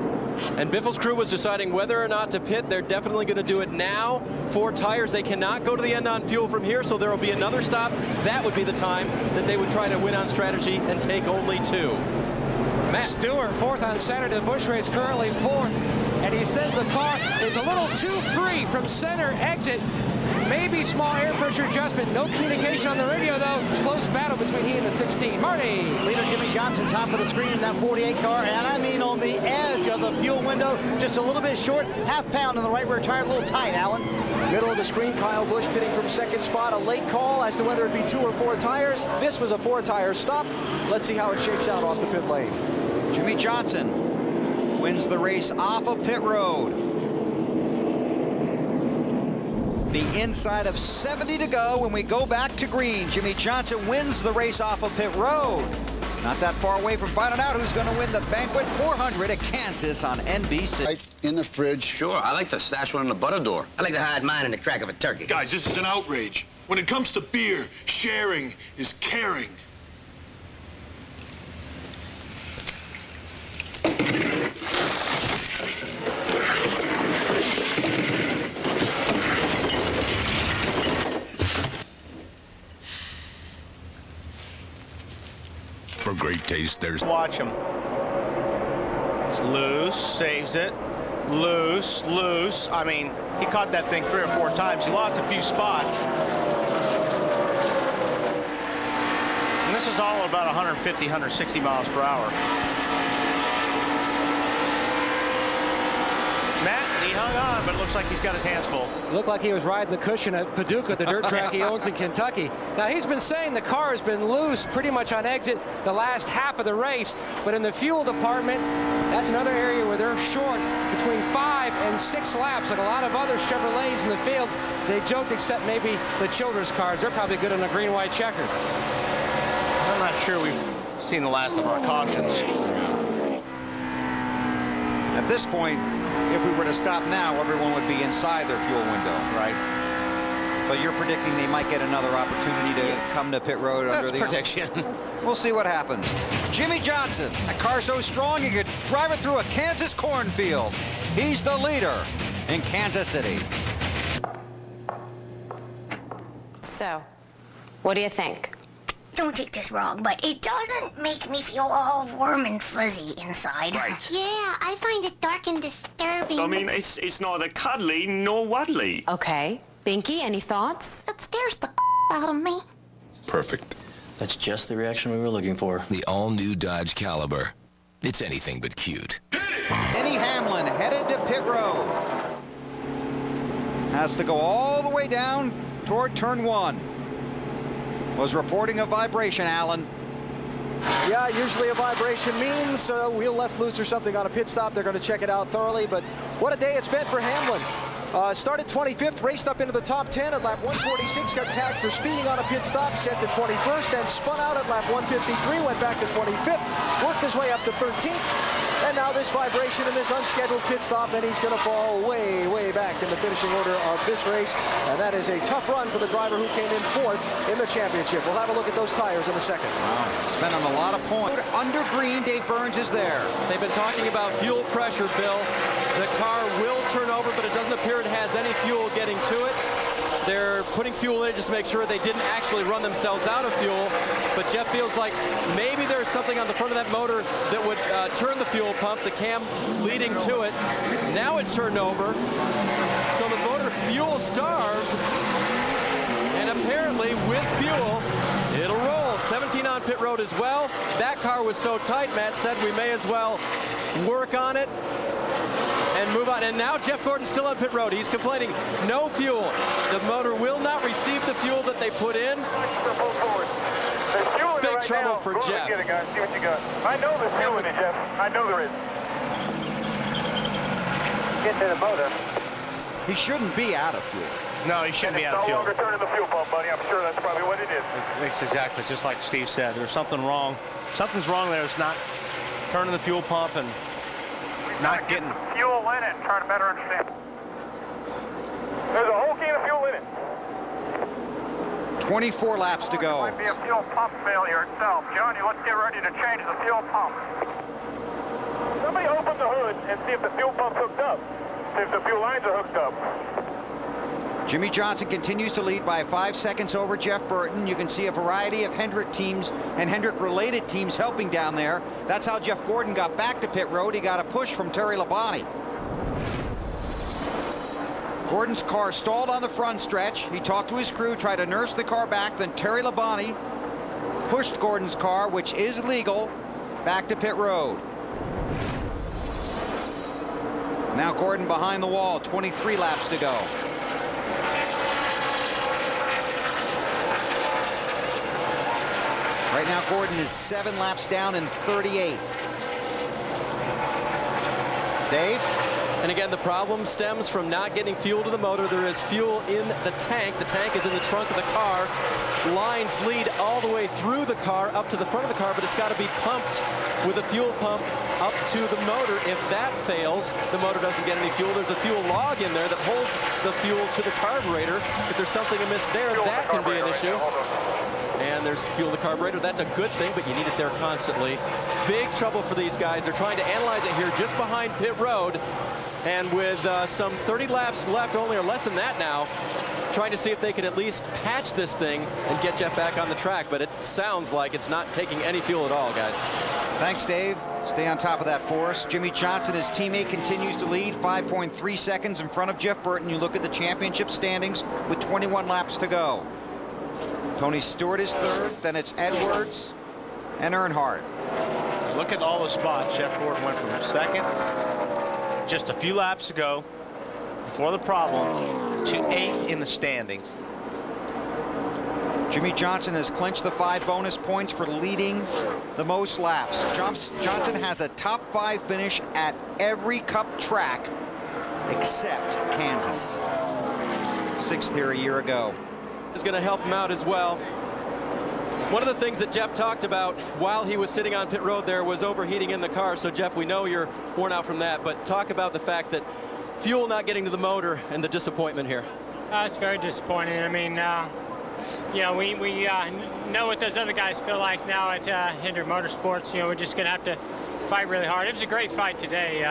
And Biffle's crew was deciding whether or not to pit. They're definitely going to do it now. 4 tires. They cannot go to the end on fuel from here, so there will be another stop. That would be the time that they would try to win on strategy and take only 2. Matt Stewart, 4th on Saturday. The Busch race currently 4th. And he says the car is a little too free from center exit. Maybe small air pressure adjustment. No communication on the radio, though. Close battle between he and the 16. Marty. Leader Jimmie Johnson, top of the screen in that 48 car. And I mean on the edge of the fuel window. Just a little bit short. Half pound in the right rear tire. A little tight, Alan. Middle of the screen, Kyle Busch pitting from 2nd spot. A late call as to whether it be 2 or 4 tires. This was a 4-tire stop. Let's see how it shakes out off the pit lane. Jimmie Johnson wins the race off of pit road. The inside of 70 to go when we go back to green. Jimmie Johnson wins the race off of pit road. Not that far away from finding out who's going to win the Banquet 400 at Kansas on NBC. Right in the fridge. Sure, I like to stash one in the butter door. I like to hide mine in the crack of a turkey. Guys, this is an outrage. When it comes to beer, sharing is caring. For great taste, there's... Watch him. It's loose, saves it. Loose, loose. I mean, he caught that thing 3 or 4 times. He lost a few spots. And this is all about 150, 160 miles per hour. Matt, he hung on, but it looks like he's got his hands full. Looked like he was riding the cushion at Paducah, the dirt track he owns in Kentucky. Now, he's been saying the car has been loose pretty much on exit the last half of the race, but in the fuel department, that's another area where they're short between 5 and 6 laps, like a lot of other Chevrolets in the field. They joked, except maybe the Childress cars. They're probably good on a green-white checker. I'm not sure we've seen the last of our cautions. At this point, if we were to stop now, everyone would be inside their fuel window. Right. But you're predicting they might get another opportunity to come to pit road under the... That's prediction. We'll see what happens. Jimmie Johnson, a car so strong you could drive it through a Kansas cornfield. He's the leader in Kansas City. So, what do you think? Don't take this wrong, but it doesn't make me feel all warm and fuzzy inside. Right. Yeah, I find it dark and disturbing. I mean, it's neither cuddly nor wuddly. Okay. Binky, any thoughts? It scares the out of me. Perfect. That's just the reaction we were looking for. The all-new Dodge Caliber. It's anything but cute. Denny Hamlin headed to pit road. Has to go all the way down toward turn 1. Was reporting a vibration, Alan. Yeah, usually a vibration means a wheel left loose or something on a pit stop. They're going to check it out thoroughly, but what a day it's been for Hamlin. Started 25th, raced up into the top 10 at lap 146, got tagged for speeding on a pit stop, sent to 21st, then spun out at lap 153, went back to 25th, worked his way up to 13th, and now this vibration in this unscheduled pit stop, and he's going to fall way, way back in the finishing order of this race, and that is a tough run for the driver who came in 4th in the championship. We'll have a look at those tires in a second. Wow, spending a lot of points. Under green, Dave Burns is there. They've been talking about fuel pressure, Bill. The car will turn over, but it doesn't appear it has any fuel getting to it. They're putting fuel in it just to make sure they didn't actually run themselves out of fuel. But Jeff feels like maybe there's something on the front of that motor that would turn the fuel pump, the cam leading to it. Now it's turned over. So the motor fuel starved. And apparently with fuel, it'll roll. 17 on pit road as well. That car was so tight, Matt said we may as well work on it and move on. And now Jeff Gordon's still on pit road. He's complaining, no fuel. The motor will not receive the fuel that they put in. Big trouble for Jeff. Get it, guys. See what you got. I know there's fuel in it, Jeff. I know there is. Get to the motor. He shouldn't be out of fuel. No, he shouldn't be out of fuel. No longer turning the fuel pump, buddy. I'm sure that's probably what it is. It's exactly just like Steve said. There's something wrong. Something's wrong there. It's not turning the fuel pump and not getting fuel in it. Trying to better understand. There's a whole can of fuel in it. 24 laps to go. It might be a fuel pump failure itself. Johnny, let's get ready to change the fuel pump. Somebody open the hood and see if the fuel pump's hooked up. See if the fuel lines are hooked up. Jimmie Johnson continues to lead by 5 seconds over Jeff Burton. You can see a variety of Hendrick teams and Hendrick-related teams helping down there. That's how Jeff Gordon got back to pit road. He got a push from Terry Labonte. Gordon's car stalled on the front stretch. He talked to his crew, tried to nurse the car back. Then Terry Labonte pushed Gordon's car, which is legal, back to pit road. Now Gordon behind the wall, 23 laps to go. Right now, Gordon is 7 laps down in 38th. Dave? And again, the problem stems from not getting fuel to the motor. There is fuel in the tank. The tank is in the trunk of the car. Lines lead all the way through the car up to the front of the car, but it's got to be pumped with a fuel pump up to the motor. If that fails, the motor doesn't get any fuel. There's a fuel log in there that holds the fuel to the carburetor. If there's something amiss there, that can be an issue. And there's fuel in the carburetor. That's a good thing, but you need it there constantly. Big trouble for these guys. They're trying to analyze it here just behind pit road. And with some 30 laps left, only or less than that now, trying to see if they can at least patch this thing and get Jeff back on the track. But it sounds like it's not taking any fuel at all, guys. Thanks, Dave. Stay on top of that for us. Jimmie Johnson, his teammate, continues to lead 5.3 seconds in front of Jeff Burton. You look at the championship standings with 21 laps to go. Tony Stewart is third, then it's Edwards and Earnhardt. Look at all the spots. Jeff Gordon went from second just a few laps ago before the problem to 8th in the standings. Jimmie Johnson has clinched the 5 bonus points for leading the most laps. Johnson has a top 5 finish at every Cup track except Kansas. 6th here a year ago. Is going to help him out as well. One of the things that Jeff talked about while he was sitting on pit road there was overheating in the car. So Jeff, we know you're worn out from that, but talk about the fact that fuel not getting to the motor and the disappointment here. It's very disappointing. I mean, you know, we know what those other guys feel like now at Hendrick Motorsports. You know, we're just going to have to fight really hard. It was a great fight today.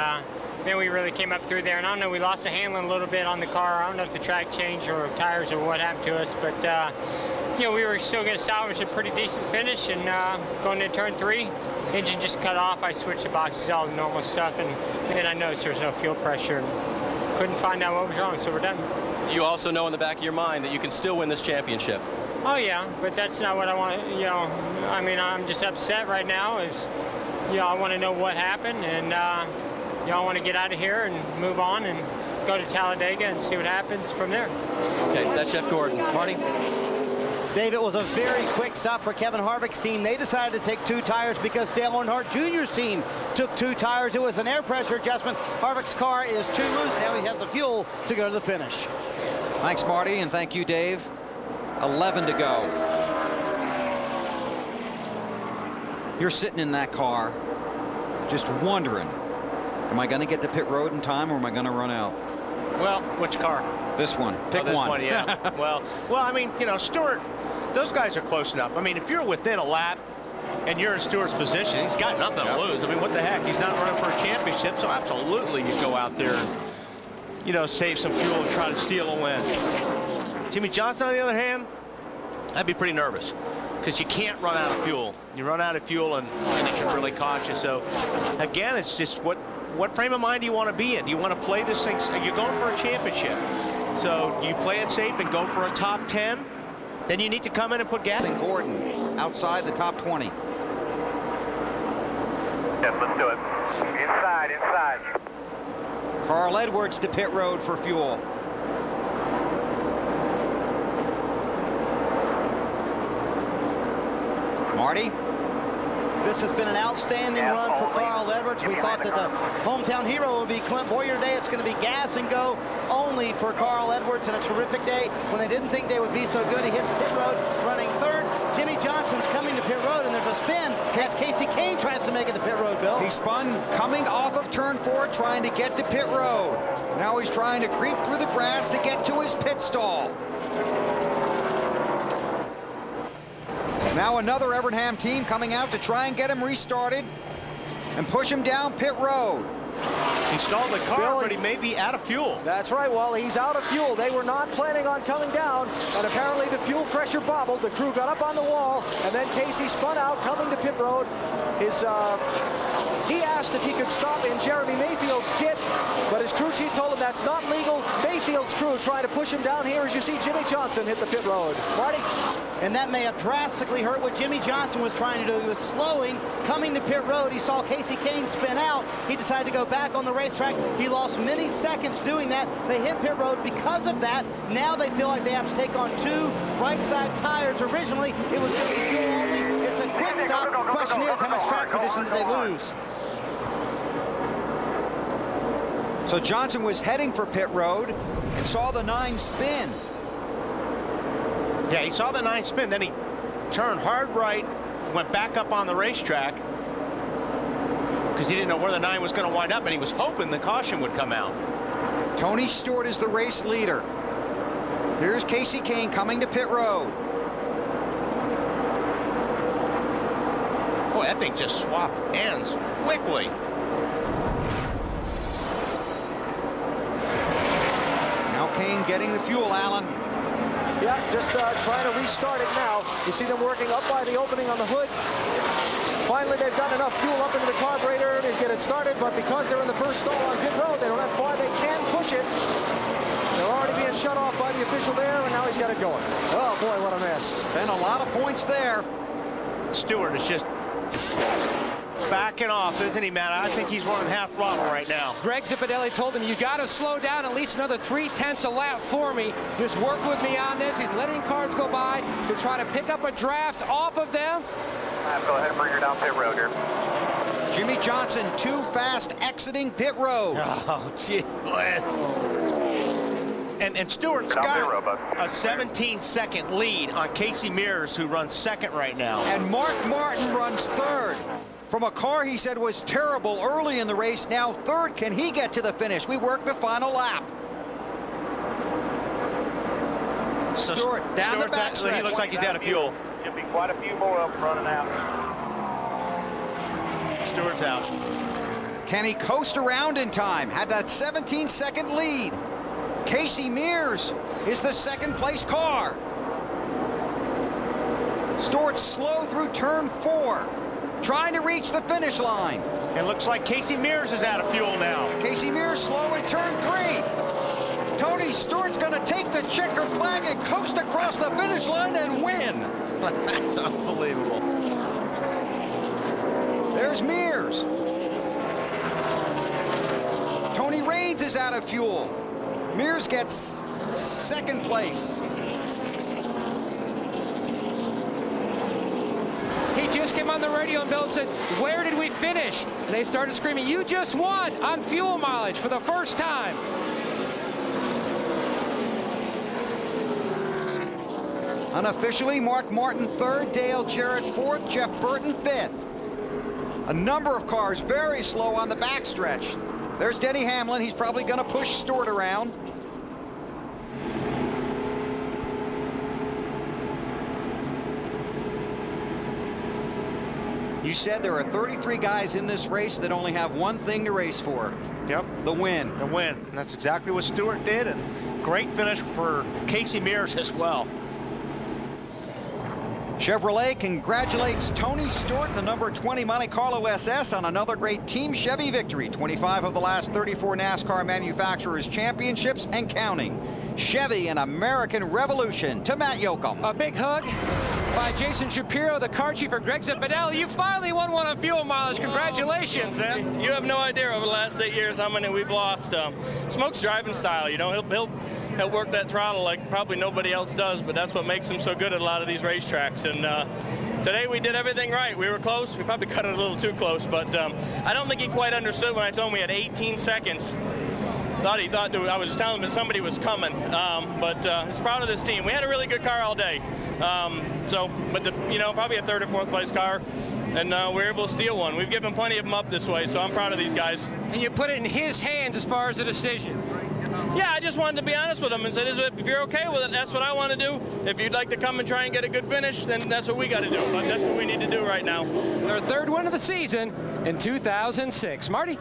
Then we really came up through there, and I don't know, we lost the handling a little bit on the car. I don't know if the track changed or tires or what happened to us, but you know, we were still going to salvage a pretty decent finish, and going into turn 3, engine just cut off. I switched the boxes, all the normal stuff, and then I noticed there was no fuel pressure, and couldn't find out what was wrong, so we're done. You also know in the back of your mind that you can still win this championship. Oh yeah, but that's not what I want. You know, I mean, I'm just upset right now. You know, I want to know what happened, and you know, I want to get out of here and move on and go to Talladega and see what happens from there. Okay, that's Jeff Gordon. Marty? Dave, it was a very quick stop for Kevin Harvick's team. They decided to take 2 tires because Dale Earnhardt Jr.'s team took 2 tires. It was an air pressure adjustment. Harvick's car is too loose. Now he has the fuel to go to the finish. Thanks, Marty, and thank you, Dave. 11 to go. You're sitting in that car just wondering, am I going to get to pit road in time or am I going to run out? Well, which car? This one. Pick this one. Yeah. well, I mean, you know, Stewart, those guys are close enough. I mean, if you're within a lap and you're in Stewart's position, he's got nothing to lose. I mean, what the heck? He's not running for a championship, so absolutely you go out there and, you know, save some fuel and try to steal a win. Jimmie Johnson, on the other hand, I'd be pretty nervous because you can't run out of fuel. You run out of fuel and it can really cost you. So, again, it's just what frame of mind do you want to be in? Do you want to play this thing? You're going for a championship. So you play it safe and go for a top 10. Then you need to come in and put gas. And Gordon outside the top 20. Yes, let's do it. Inside. Carl Edwards to pit road for fuel. Marty? This has been an outstanding run for Carl Edwards. We thought that the hometown hero would be Clint Boyer Day. It's going to be gas and go only for Carl Edwards, and a terrific day when they didn't think they would be so good. He hits pit road running 3rd. Jimmie Johnson's coming to pit road, and there's a spin as Casey Kane tries to make it to pit road, Bill. He spun coming off of turn 4 trying to get to pit road. Now he's trying to creep through the grass to get to his pit stall. Now another Evernham team coming out to try and get him restarted and push him down pit road. He stalled the car, Billy, but he may be out of fuel. That's right, Wally. He's out of fuel. They were not planning on coming down, and apparently the fuel pressure bobbled. The crew got up on the wall, and then Casey spun out, coming to pit road. He asked if he could stop in Jeremy Mayfield's kit, but his crew chief told him that's not legal. Mayfield's crew trying to push him down here as you see Jimmie Johnson hit the pit road. Marty? And that may have drastically hurt what Jimmie Johnson was trying to do. He was slowing, coming to pit road. He saw Casey Kane spin out. He decided to go back on the racetrack. He lost many seconds doing that. They hit pit road because of that. Now they feel like they have to take on 2 right side tires. Originally, it was going to be fuel only. It's a quick stop. The question is, how much track position did they lose? So Johnson was heading for pit road and saw the 9 spin. Yeah, he saw the 9 spin, then he turned hard right, went back up on the racetrack because he didn't know where the 9 was going to wind up, and he was hoping the caution would come out. Tony Stewart is the race leader. Here's Casey Kane coming to pit road. Boy, that thing just swapped ends quickly. Now Kane getting the fuel, Alan. Yeah, just trying to restart it now. You see them working up by the opening on the hood. Finally, they've got enough fuel up into the carburetor to get it started, but because they're in the first stall on pit road, they don't have far they can push it. They're already being shut off by the official there, and now he's got it going. Oh, boy, what a mess. Been a lot of points there. Stewart is just backing off, isn't he, Matt? I think he's running half throttle right now. Greg Zipadelli told him, you got to slow down at least another 3/10 a lap for me. Just work with me on this. He's letting cars go by to try to pick up a draft off of them. Go ahead and bring her down pit road here. Jimmie Johnson too fast exiting pit road. Oh, gee. And Stewart's got a 17-second lead on Casey Mears, who runs 2nd right now. And Mark Martin runs 3rd. From a car he said was terrible early in the race, now 3rd. Can he get to the finish? We work the final lap. So Stewart down the back stretch. He looks like he's out of fuel. Should be quite a few more of them running out. Stewart's out. Can he coast around in time? Had that 17-second lead. Casey Mears is the 2nd place car. Stewart slow through turn 4, trying to reach the finish line. It looks like Casey Mears is out of fuel now. Casey Mears slow in turn 3. Tony Stewart's going to take the checker flag and coast across the finish line and win. That's unbelievable. There's Mears. Tony Raines is out of fuel. Mears gets second place. He just came on the radio and Bill said, "Where did we finish?" And they started screaming, "You just won on fuel mileage for the first time." Unofficially, Mark Martin third, Dale Jarrett fourth, Jeff Burton fifth. A number of cars very slow on the backstretch. There's Denny Hamlin. He's probably going to push Stewart around. You said there are 33 guys in this race that only have one thing to race for. Yep. The win. The win. And that's exactly what Stewart did, and great finish for Casey Mears as well. Chevrolet congratulates Tony Stewart and the number 20 Monte Carlo SS on another great Team Chevy victory. 25 of the last 34 NASCAR manufacturers championships and counting. Chevy, an American revolution. To Matt Yoakum. A big hug by Jason Shapiro, the car chief for Greg Zipadelli. You finally won one on fuel mileage. Congratulations, man. You have no idea over the last 8 years how many we've lost. Smoke's driving style, you know, he'll work that throttle like probably nobody else does, but that's what makes him so good at a lot of these racetracks. And today we did everything right. We were close. We probably cut it a little too close, but I don't think he quite understood when I told him we had 18 seconds. He thought I was just telling him that somebody was coming, but he's proud of this team. We had a really good car all day, you know, probably a third or fourth place car, and we're able to steal one. We've given plenty of them up this way, so I'm proud of these guys. And you put it in his hands as far as the decision. Yeah, I just wanted to be honest with him and said, if you're okay with it, that's what I want to do. If you'd like to come and try and get a good finish, then that's what we got to do. But that's what we need to do right now. Their third win of the season in 2006. Marty?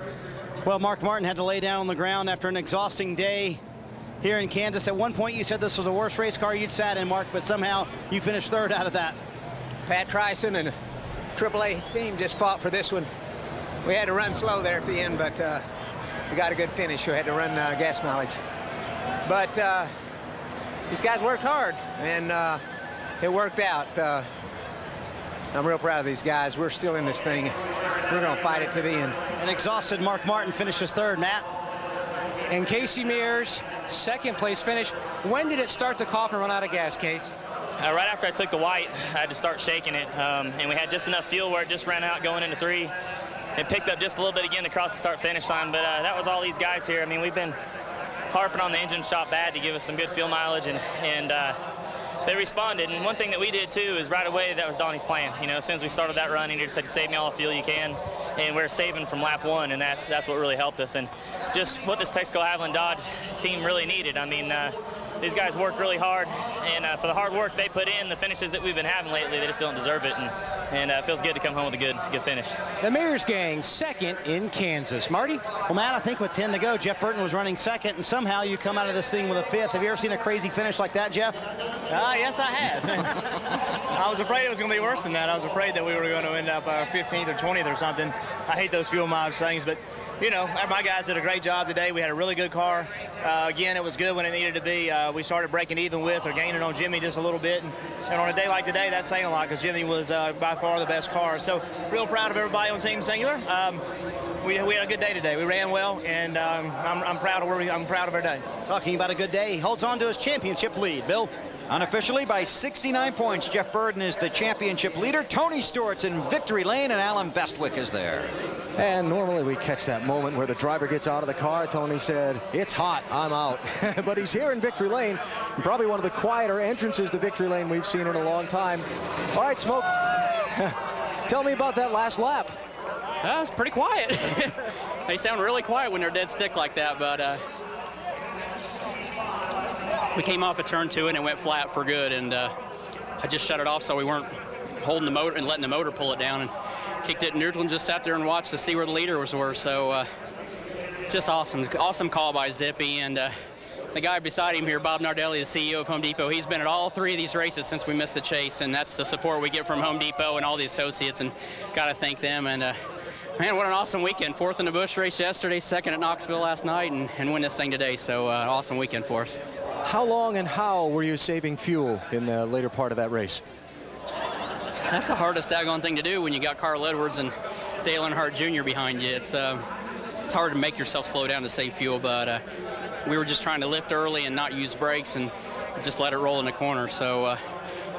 Well, Mark Martin had to lay down on the ground after an exhausting day here in Kansas. At one point, you said this was the worst race car you'd sat in, Mark, but somehow you finished third out of that. Pat Tryson and AAA team just fought for this one. We had to run slow there at the end, but we got a good finish. We had to run gas mileage. But these guys worked hard, and it worked out. I'm real proud of these guys. We're still in this thing. We're going to fight it to the end. An exhausted Mark Martin finishes third. Matt? And Casey Mears, second place finish. When did it start to cough and run out of gas, Case? Right after I took the white, I had to start shaking it. And we had just enough fuel where it just ran out going into 3. It picked up just a little bit again to cross the start-finish line. But that was all these guys here. I mean, we've been harping on the engine shop bad to give us some good fuel mileage, and they responded. And one thing that we did too is right away, that was Donnie's plan. You know, as soon as we started that run, he just said, save me all the fuel you can. And we're saving from lap 1, and that's what really helped us. And just what this Texaco Haviland Dodge team really needed. I mean, these guys work really hard, and for the hard work they put in, the finishes that we've been having lately, they just don't deserve it. And it feels good to come home with a good finish. The Mears gang second in Kansas. Marty? Well, Matt, I think with 10 to go, Jeff Burton was running second, and somehow you come out of this thing with a fifth. Have you ever seen a crazy finish like that, Jeff? Yes, I have. I was afraid it was going to be worse than that. I was afraid that we were going to end up 15th or 20th or something. I hate those fuel mileage things, but, you know, my guys did a great job today. We had a really good car. Again, it was good when it needed to be. We started breaking even with or gaining on Jimmie just a little bit. And on a day like today, that's saying a lot because Jimmie was by far the best car. So real proud of everybody on Team Singular. We had a good day today. We ran well, and I'm proud of I'm proud of our day. Talking about a good day, he holds on to his championship lead. Bill? Unofficially, by 69 points, Jeff Burton is the championship leader. Tony Stewart's in victory lane, and Alan Bestwick is there. And normally we catch that moment where the driver gets out of the car. Tony said, it's hot, I'm out. But he's here in victory lane, and probably one of the quieter entrances to victory lane we've seen in a long time. All right, Smoke, tell me about that last lap. It's pretty quiet. They sound really quiet when they're dead stick like that, but we came off a turn 2 and it went flat for good, and I just shut it off so we weren't holding the motor and letting the motor pull it down, and kicked it in neutral and just sat there and watched to see where the leaders were. So just awesome call by Zippy, and the guy beside him here, Bob Nardelli, the CEO of Home Depot, he's been at all 3 of these races since we missed the chase, and that's the support we get from Home Depot and all the associates, and got to thank them. And Man, what an awesome weekend. 4th in the Busch race yesterday, 2nd at Knoxville last night, and win this thing today. So awesome weekend for us. How long and how were you saving fuel in the later part of that race? That's the hardest daggone thing to do when you got Carl Edwards and Dale Earnhardt Jr. behind you. It's hard to make yourself slow down to save fuel, but we were just trying to lift early and not use brakes and just let it roll in the corner. So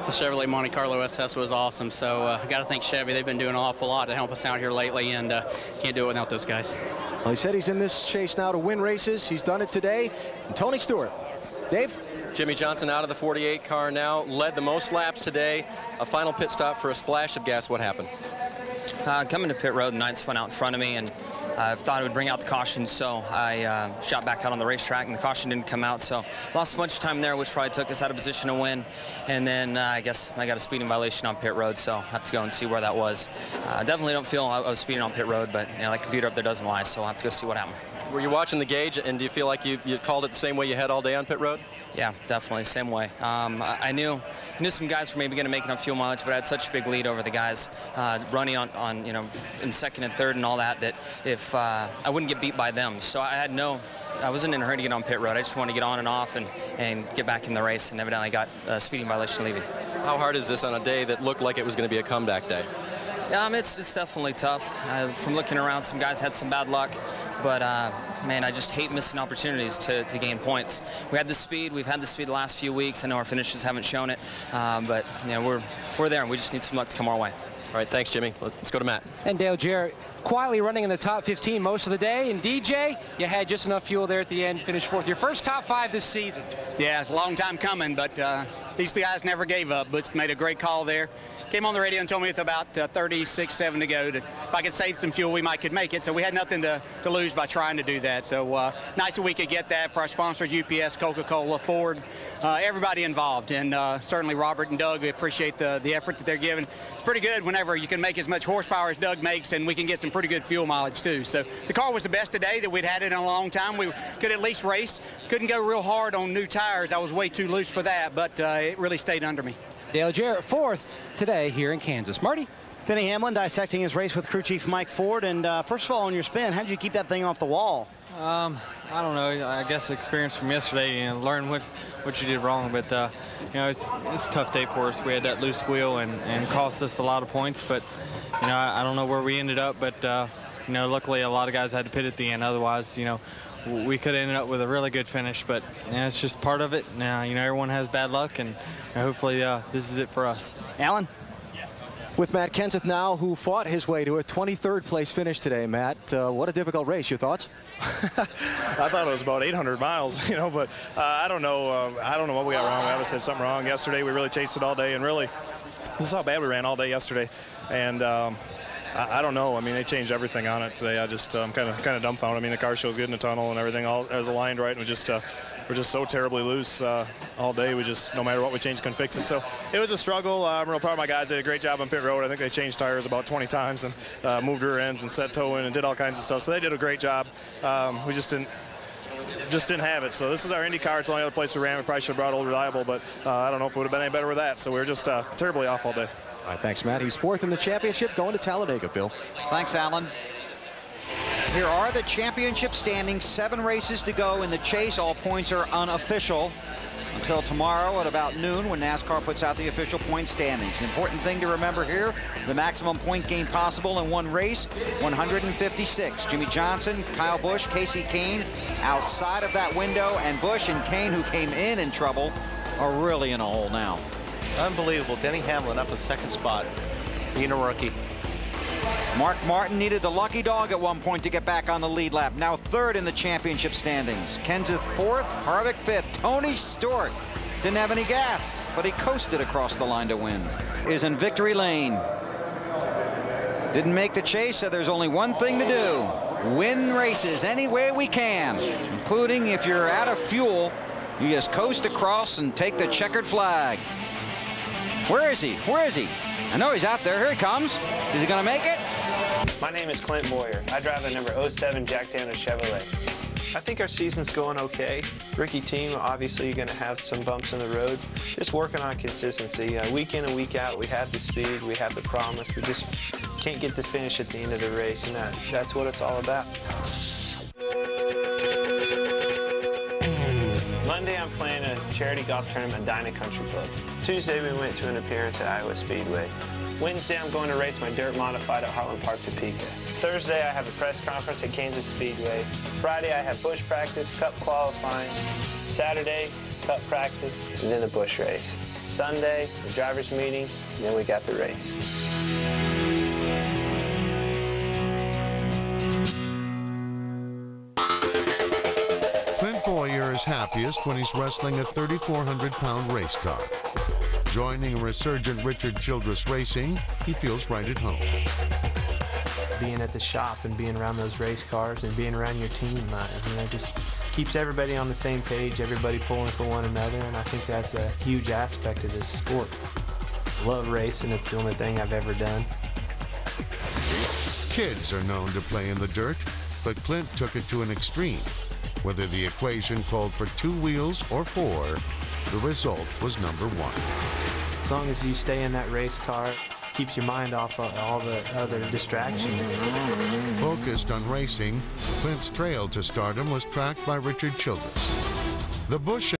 the Chevrolet Monte Carlo SS was awesome. So I got to thank Chevy. They've been doing an awful lot to help us out here lately, and can't do it without those guys. Well, he said he's in this chase now to win races. He's done it today. And Tony Stewart. Dave? Jimmie Johnson out of the 48 car now, led the most laps today. A final pit stop for a splash of gas. What happened? Coming to pit road, Knights went out in front of me, and I thought it would bring out the caution, so I shot back out on the racetrack, and the caution didn't come out, so lost a bunch of time there, which probably took us out of position to win. And then I guess I got a speeding violation on pit road, so I have to go and see where that was. Definitely don't feel I was speeding on pit road, but you know, that computer up there doesn't lie, so I'll have to go see what happened. Were you watching the gauge, and do you feel like you called it the same way you had all day on pit road? Yeah, definitely, same way. I knew some guys were maybe going to make enough fuel mileage, but I had such a big lead over the guys running on you know, in 2nd and 3rd and all that, that if I wouldn't get beat by them. So I wasn't in a hurry to get on pit road. I just wanted to get on and off and get back in the race, and evidently got a speeding violation leaving. How hard is this on a day that looked like it was going to be a comeback day? It's definitely tough. From looking around, some guys had some bad luck, but man, I just hate missing opportunities to gain points. We had the speed. We've had the speed the last few weeks. I know our finishes haven't shown it, but you know, we're there, and we just need some luck to come our way. All right, thanks, Jimmy. Let's go to Matt. And Dale Jarrett quietly running in the top 15 most of the day. And DJ, you had just enough fuel there at the end, finished 4th. Your first top 5 this season. Yeah, it's a long time coming, but these guys never gave up. Butch made a great call there. Came on the radio and told me with about 36.7 to go, that if I could save some fuel, we could make it. So we had nothing to lose by trying to do that. So nice that we could get that for our sponsors, UPS, Coca-Cola, Ford, everybody involved. And certainly Robert and Doug, we appreciate the effort that they're giving. It's pretty good whenever you can make as much horsepower as Doug makes, and we can get some pretty good fuel mileage too. So the car was the best today that we'd had it in a long time. We could at least race. Couldn't go real hard on new tires. I was way too loose for that, but it really stayed under me. Dale Jarrett 4th today here in Kansas. Marty? Denny Hamlin dissecting his race with crew chief Mike Ford. And first of all, on your spin, how did you keep that thing off the wall? I don't know. I guess experience from yesterday, you know, learn what you did wrong. But you know, it's a tough day for us. We had that loose wheel and cost us a lot of points. But you know, I don't know where we ended up. But you know, luckily a lot of guys had to pit at the end. Otherwise, you know, we could have ended up with a really good finish. But you know, it's just part of it. Now, you know, everyone has bad luck, and hopefully this is it for us. Alan? With Matt Kenseth now, who fought his way to a 23rd place finish today. Matt, what a difficult race. Your thoughts? I thought it was about 800 miles, you know, but I don't know. I don't know what we got wrong. We obviously had something wrong yesterday. We really chased it all day, and really, this is how bad we ran all day yesterday. And I don't know. I mean, they changed everything on it today. I just kind of dumbfounded. I mean, the car shows good in the tunnel and everything all is aligned right, and we're just so terribly loose all day. We just, no matter what we changed, couldn't fix it. So it was a struggle. I'm real proud of my guys. They did a great job on pit road. I think they changed tires about 20 times and moved rear ends and set toe in and did all kinds of stuff. So they did a great job. We just didn't have it. So this is our Indy car. It's the only other place we ran. We probably should have brought Old Reliable, but I don't know if it would have been any better with that. So we were just terribly off all day. All right, thanks, Matt. He's 4th in the championship, going to Talladega, Bill. Thanks, Alan. Here are the championship standings. 7 races to go in the chase. All points are unofficial until tomorrow at about noon when NASCAR puts out the official point standings. The important thing to remember here, the maximum point gain possible in one race, 156. Jimmie Johnson, Kyle Busch, Kasey Kahne outside of that window, and Busch and Kahne, who came in trouble, are really in a hole now. Unbelievable. Denny Hamlin up in 2nd spot, being a rookie. Mark Martin needed the lucky dog at one point to get back on the lead lap. Now 3rd in the championship standings. Kenseth 4th, Harvick 5th. Tony Stewart didn't have any gas, but he coasted across the line to win. Is in victory lane. Didn't make the chase, so there's only one thing to do. Win races any way we can, including if you're out of fuel, you just coast across and take the checkered flag. Where is he? Where is he? I know he's out there. Here he comes. Is he going to make it? My name is Clint Boyer. I drive the number 07 Jack Daniels Chevrolet. I think our season's going okay. Rookie team, obviously you're going to have some bumps in the road. Just working on consistency. Week in and week out, we have the speed, we have the promise. We just can't get the finish at the end of the race, and that's what it's all about. Monday, I'm playing a charity golf tournament at Dinah Country Club. Tuesday, we went to an appearance at Iowa Speedway. Wednesday, I'm going to race my dirt modified at Heartland Park, Topeka. Thursday, I have a press conference at Kansas Speedway. Friday, I have bush practice, cup qualifying. Saturday, cup practice, and then a bush race. Sunday, the driver's meeting, and then we got the race. Clint Boyer is happiest when he's wrestling a 3,400-pound race car. Joining a resurgent Richard Childress Racing, he feels right at home. Being at the shop and being around those race cars and being around your team, just keeps everybody on the same page, everybody pulling for one another, and I think that's a huge aspect of this sport. I love racing, it's the only thing I've ever done. Kids are known to play in the dirt, but Clint took it to an extreme. Whether the equation called for 2 wheels or 4, the result was number 1. As long as you stay in that race car, keeps your mind off of all the other distractions. Focused on racing, Clint's trail to stardom was tracked by Richard Childress. The Busch